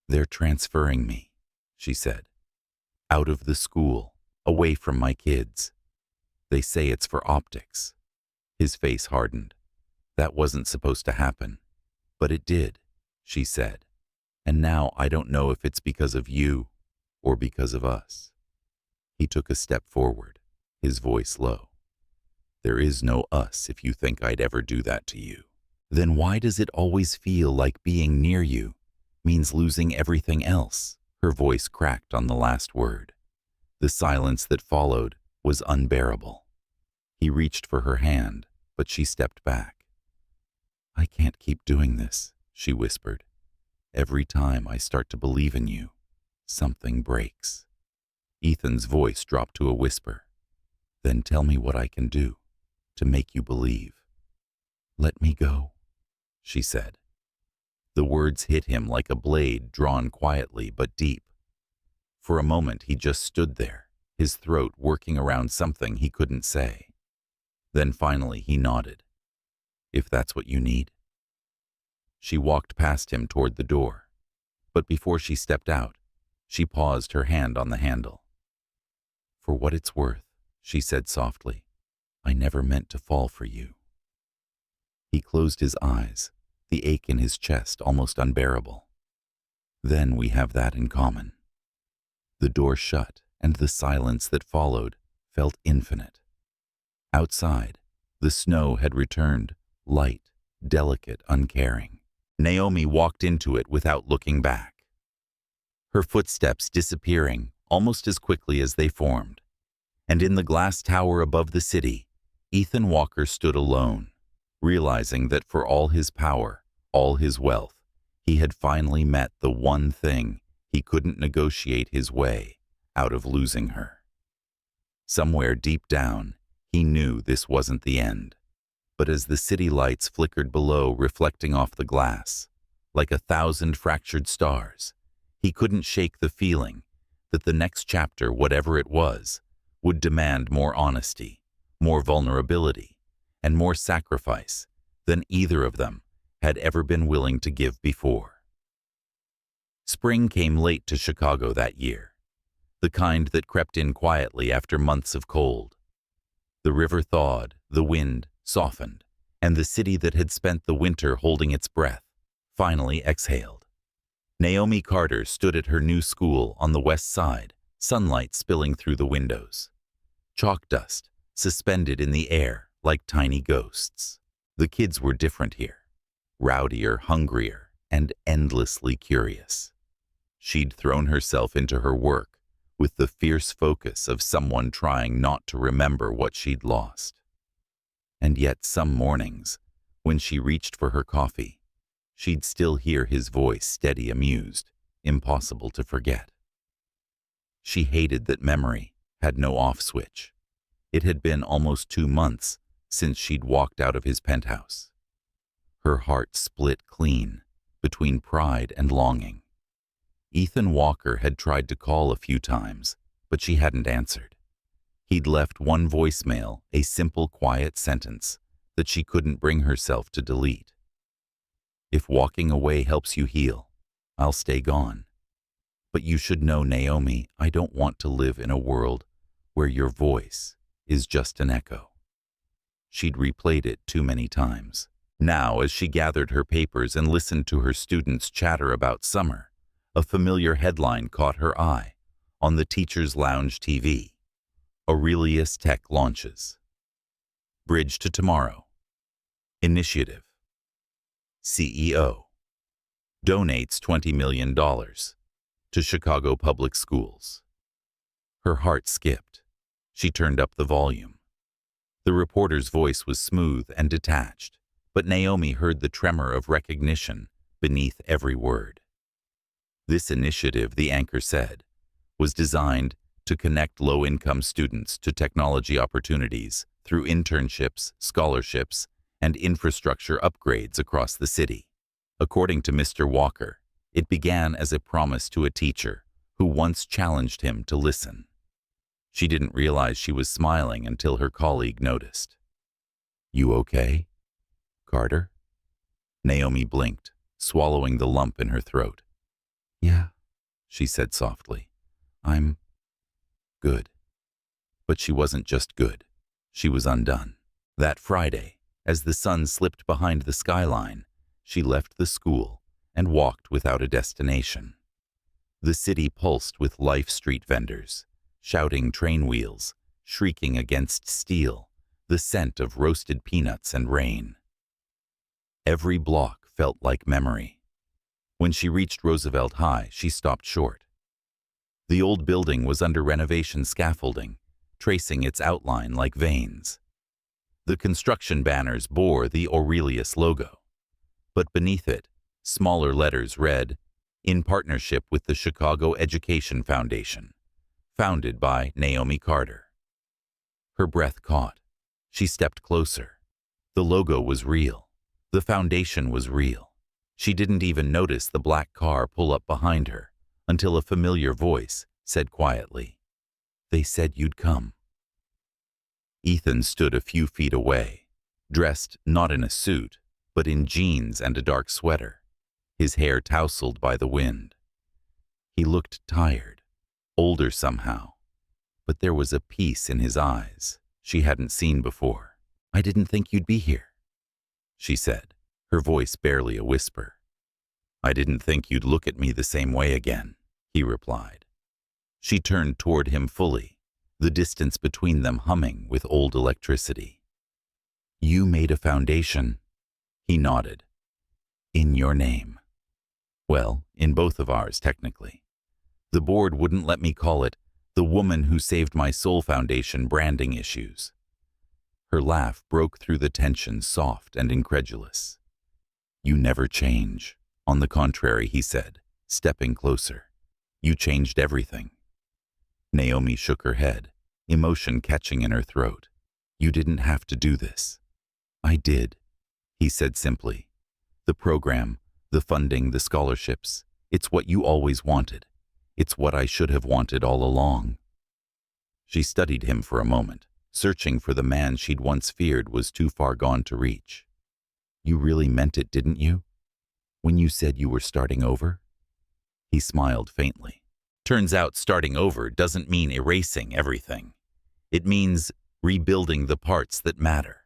"They're transferring me," she said. "Out of the school, away from my kids. They say it's for optics." His face hardened. "That wasn't supposed to happen. But it did," she said. "And now I don't know if it's because of you or because of us." He took a step forward, his voice low. "There is no us if you think I'd ever do that to you. Then why does it always feel like being near you means losing everything else?" Her voice cracked on the last word. The silence that followed was unbearable. He reached for her hand, but she stepped back. "I can't keep doing this," she whispered. "Every time I start to believe in you, something breaks." Ethan's voice dropped to a whisper. "Then tell me what I can do to make you believe." "Let me go," she said. The words hit him like a blade drawn quietly but deep. For a moment he just stood there, his throat working around something he couldn't say. Then finally he nodded. "If that's what you need." She walked past him toward the door, but before she stepped out, she paused, her hand on the handle. "For what it's worth," she said softly, "I never meant to fall for you." He closed his eyes, the ache in his chest almost unbearable. "Then we have that in common." The door shut, and the silence that followed felt infinite. Outside, the snow had returned, light, delicate, uncaring. Naomi walked into it without looking back, her footsteps disappearing almost as quickly as they formed. And in the glass tower above the city, Ethan Walker stood alone, realizing that for all his power, all his wealth, he had finally met the one thing he couldn't negotiate his way out of losing her. Somewhere deep down, he knew this wasn't the end. But as the city lights flickered below, reflecting off the glass, like 1,000 fractured stars, he couldn't shake the feeling that the next chapter, whatever it was, would demand more honesty, more vulnerability, and more sacrifice than either of them had ever been willing to give before. Spring came late to Chicago that year, the kind that crept in quietly after months of cold. The river thawed, the wind softened, and the city that had spent the winter holding its breath finally exhaled. Naomi Carter stood at her new school on the west side, sunlight spilling through the windows. Chalk dust suspended in the air like tiny ghosts. The kids were different here, rowdier, hungrier, and endlessly curious. She'd thrown herself into her work with the fierce focus of someone trying not to remember what she'd lost. And yet some mornings, when she reached for her coffee, she'd still hear his voice, steady, amused, impossible to forget. She hated that memory had no off switch. It had been almost 2 months since she'd walked out of his penthouse. Her heart split clean between pride and longing. Ethan Walker had tried to call a few times, but she hadn't answered. He'd left one voicemail, a simple, quiet sentence that she couldn't bring herself to delete. "If walking away helps you heal, I'll stay gone. But you should know, Naomi, I don't want to live in a world where your voice is just an echo." She'd replayed it too many times. Now, as she gathered her papers and listened to her students chatter about summer, A familiar headline caught her eye on the teacher's lounge TV. Aurelius Tech launches. Bridge to Tomorrow. Initiative. CEO. Donates $20 million to Chicago Public Schools. Her heart skipped. She turned up the volume. The reporter's voice was smooth and detached, but Naomi heard the tremor of recognition beneath every word. This initiative, the anchor said, was designed to connect low-income students to technology opportunities through internships, scholarships, and infrastructure upgrades across the city. According to Mr. Walker, it began as a promise to a teacher who once challenged him to listen. She didn't realize she was smiling until her colleague noticed. "You okay, Carter?" Naomi blinked, swallowing the lump in her throat. "Yeah," she said softly. "I'm good." But she wasn't just good. She was undone. That Friday, as the sun slipped behind the skyline, she left the school and walked without a destination. The city pulsed with life street vendors, shouting train wheels, shrieking against steel, the scent of roasted peanuts and rain. Every block felt like memory. When she reached Roosevelt High, she stopped short. The old building was under renovation scaffolding, tracing its outline like veins. The construction banners bore the Aurelius logo, but beneath it, smaller letters read, "In partnership with the Chicago Education Foundation, founded by Naomi Carter." Her breath caught. She stepped closer. The logo was real. The foundation was real. She didn't even notice the black car pull up behind her until a familiar voice said quietly, "They said you'd come." Ethan stood a few feet away, dressed not in a suit, but in jeans and a dark sweater, his hair tousled by the wind. He looked tired, older somehow, but there was a peace in his eyes she hadn't seen before. "I didn't think you'd be here," she said, her voice barely a whisper. "I didn't think you'd look at me the same way again," he replied. She turned toward him fully, the distance between them humming with old electricity. "You made a foundation," he nodded. "In your name." "Well, in both of ours, technically. The board wouldn't let me call it the Woman Who Saved My Soul Foundation branding issues." Her laugh broke through the tension, soft and incredulous. "You never change. On the contrary," he said, stepping closer. "You changed everything." Naomi shook her head, emotion catching in her throat. "You didn't have to do this." "I did," he said simply. "The program, the funding, the scholarships, it's what you always wanted. It's what I should have wanted all along." She studied him for a moment, searching for the man she'd once feared was too far gone to reach. "You really meant it, didn't you? When you said you were starting over?" He smiled faintly. "Turns out starting over doesn't mean erasing everything. It means rebuilding the parts that matter."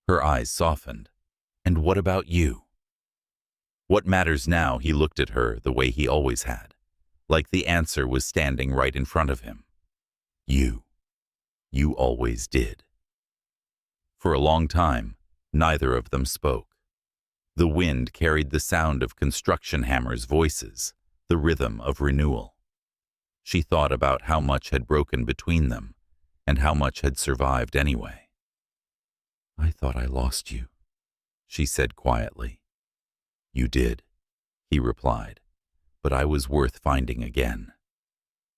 Her eyes softened. "And what about you?" "What matters now?" He looked at her the way he always had, like the answer was standing right in front of him. "You. You always did." For a long time, neither of them spoke. The wind carried the sound of construction hammers' voices, the rhythm of renewal. She thought about how much had broken between them, and how much had survived anyway. "I thought I lost you," she said quietly. "You did," he replied, "but I was worth finding again."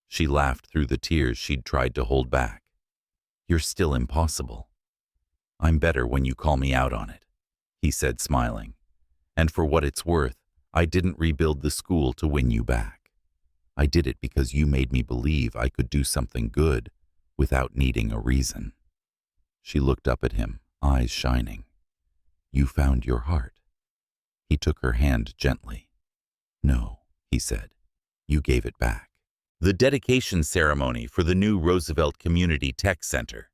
She laughed through the tears she'd tried to hold back. "You're still impossible." "I'm better when you call me out on it," he said, smiling. "And for what it's worth, I didn't rebuild the school to win you back. I did it because you made me believe I could do something good without needing a reason." She looked up at him, eyes shining. "You found your heart." He took her hand gently. "No," he said, "you gave it back." The dedication ceremony for the new Roosevelt Community Tech Center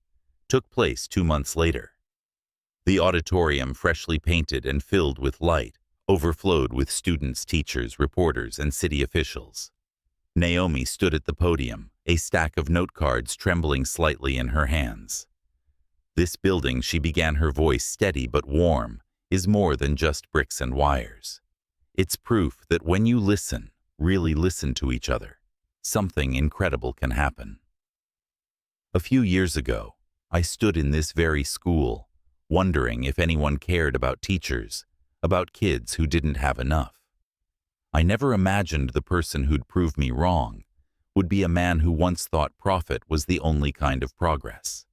took place 2 months later. The auditorium, freshly painted and filled with light, overflowed with students, teachers, reporters, and city officials. Naomi stood at the podium, a stack of note cards trembling slightly in her hands. This building, she began, her voice steady but warm, is more than just bricks and wires. It's proof that when you listen, really listen to each other, something incredible can happen. A few years ago, I stood in this very school, wondering if anyone cared about teachers, about kids who didn't have enough. I never imagined the person who'd prove me wrong would be a man who once thought profit was the only kind of progress.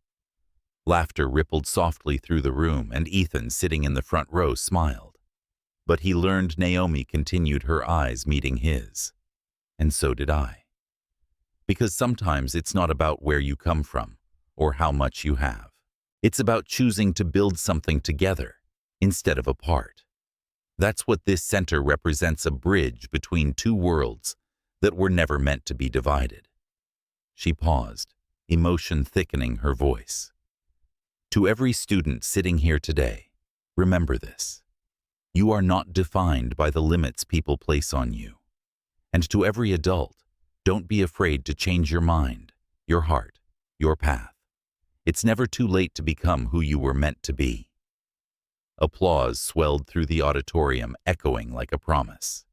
Laughter rippled softly through the room, and Ethan, sitting in the front row, smiled. But he learned Naomi continued, her eyes meeting his. And so did I. Because sometimes it's not about where you come from or how much you have. It's about choosing to build something together instead of apart. That's what this center represents, a bridge between two worlds that were never meant to be divided. She paused, emotion thickening her voice. To every student sitting here today, remember this. You are not defined by the limits people place on you. And to every adult, don't be afraid to change your mind, your heart, your path. It's never too late to become who you were meant to be. Applause swelled through the auditorium, echoing like a promise.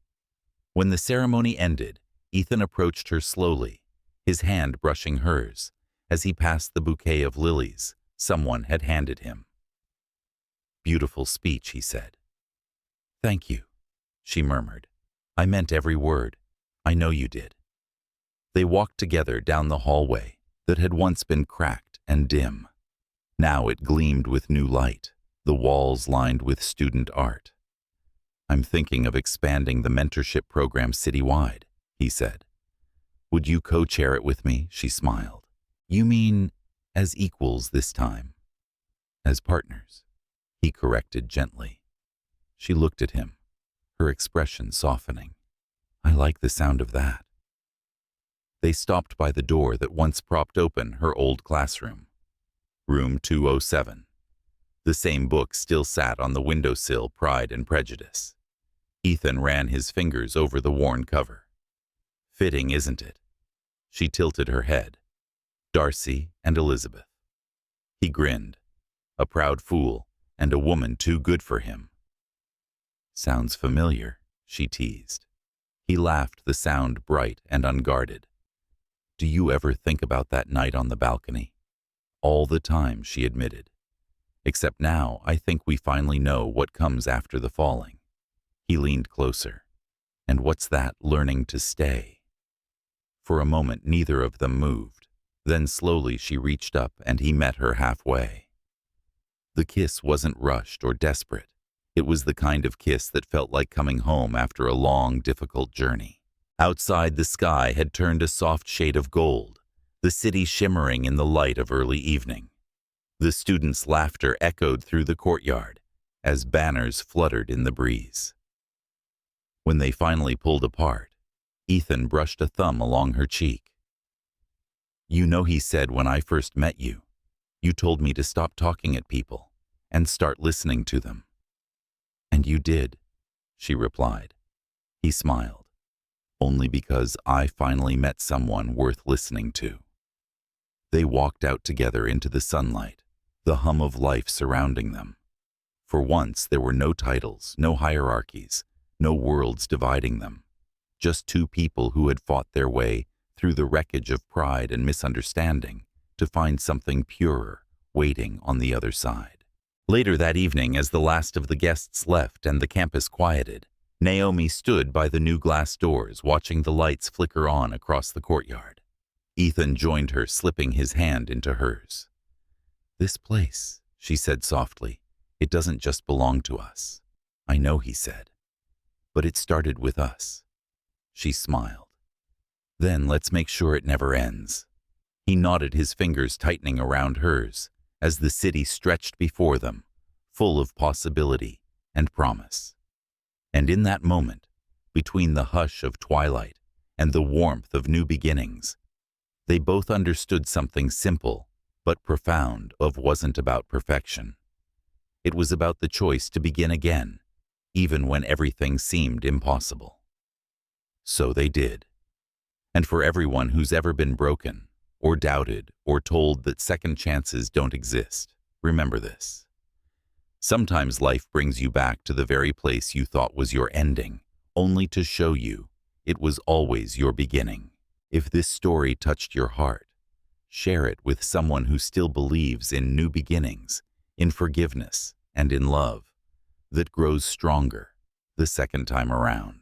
When the ceremony ended, Ethan approached her slowly, his hand brushing hers, as he passed the bouquet of lilies someone had handed him. "Beautiful speech," he said. "Thank you," she murmured. "I meant every word. I know you did." They walked together down the hallway that had once been cracked and dim. Now it gleamed with new light, the walls lined with student art. "I'm thinking of expanding the mentorship program citywide," he said. "Would you co-chair it with me?" She smiled. "You mean as equals this time?" "As partners," he corrected gently. She looked at him, her expression softening. "I like the sound of that." They stopped by the door that once propped open her old classroom. Room 207. The same book still sat on the windowsill, Pride and Prejudice. Ethan ran his fingers over the worn cover. "Fitting, isn't it?" She tilted her head. "Darcy and Elizabeth." He grinned. A proud fool and a woman too good for him. "Sounds familiar," she teased. He laughed, the sound bright and unguarded. "Do you ever think about that night on the balcony?" "All the time," she admitted. "Except now I think we finally know what comes after the falling." He leaned closer. "And what's that, learning to stay?" For a moment neither of them moved. Then slowly she reached up and he met her halfway. The kiss wasn't rushed or desperate. It was the kind of kiss that felt like coming home after a long, difficult journey. Outside, the sky had turned a soft shade of gold, the city shimmering in the light of early evening. The students' laughter echoed through the courtyard as banners fluttered in the breeze. When they finally pulled apart, Ethan brushed a thumb along her cheek. "You know," he said, "when I first met you, you told me to stop talking at people and start listening to them." "And you did," she replied. He smiled. "Only because I finally met someone worth listening to." They walked out together into the sunlight, the hum of life surrounding them. For once there were no titles, no hierarchies, no worlds dividing them. Just two people who had fought their way through the wreckage of pride and misunderstanding to find something purer waiting on the other side. Later that evening, as the last of the guests left and the campus quieted, Naomi stood by the new glass doors, watching the lights flicker on across the courtyard. Ethan joined her, slipping his hand into hers. "This place," she said softly, "it doesn't just belong to us." "I know," he said, "but it started with us." She smiled. "Then let's make sure it never ends." He nodded, his fingers tightening around hers as the city stretched before them, full of possibility and promise. And in that moment, between the hush of twilight and the warmth of new beginnings, they both understood something simple but profound. Love wasn't about perfection. It was about the choice to begin again, even when everything seemed impossible. So they did. And for everyone who's ever been broken, or doubted, or told that second chances don't exist, remember this. Sometimes life brings you back to the very place you thought was your ending, only to show you it was always your beginning. If this story touched your heart, share it with someone who still believes in new beginnings, in forgiveness, and in love that grows stronger the second time around.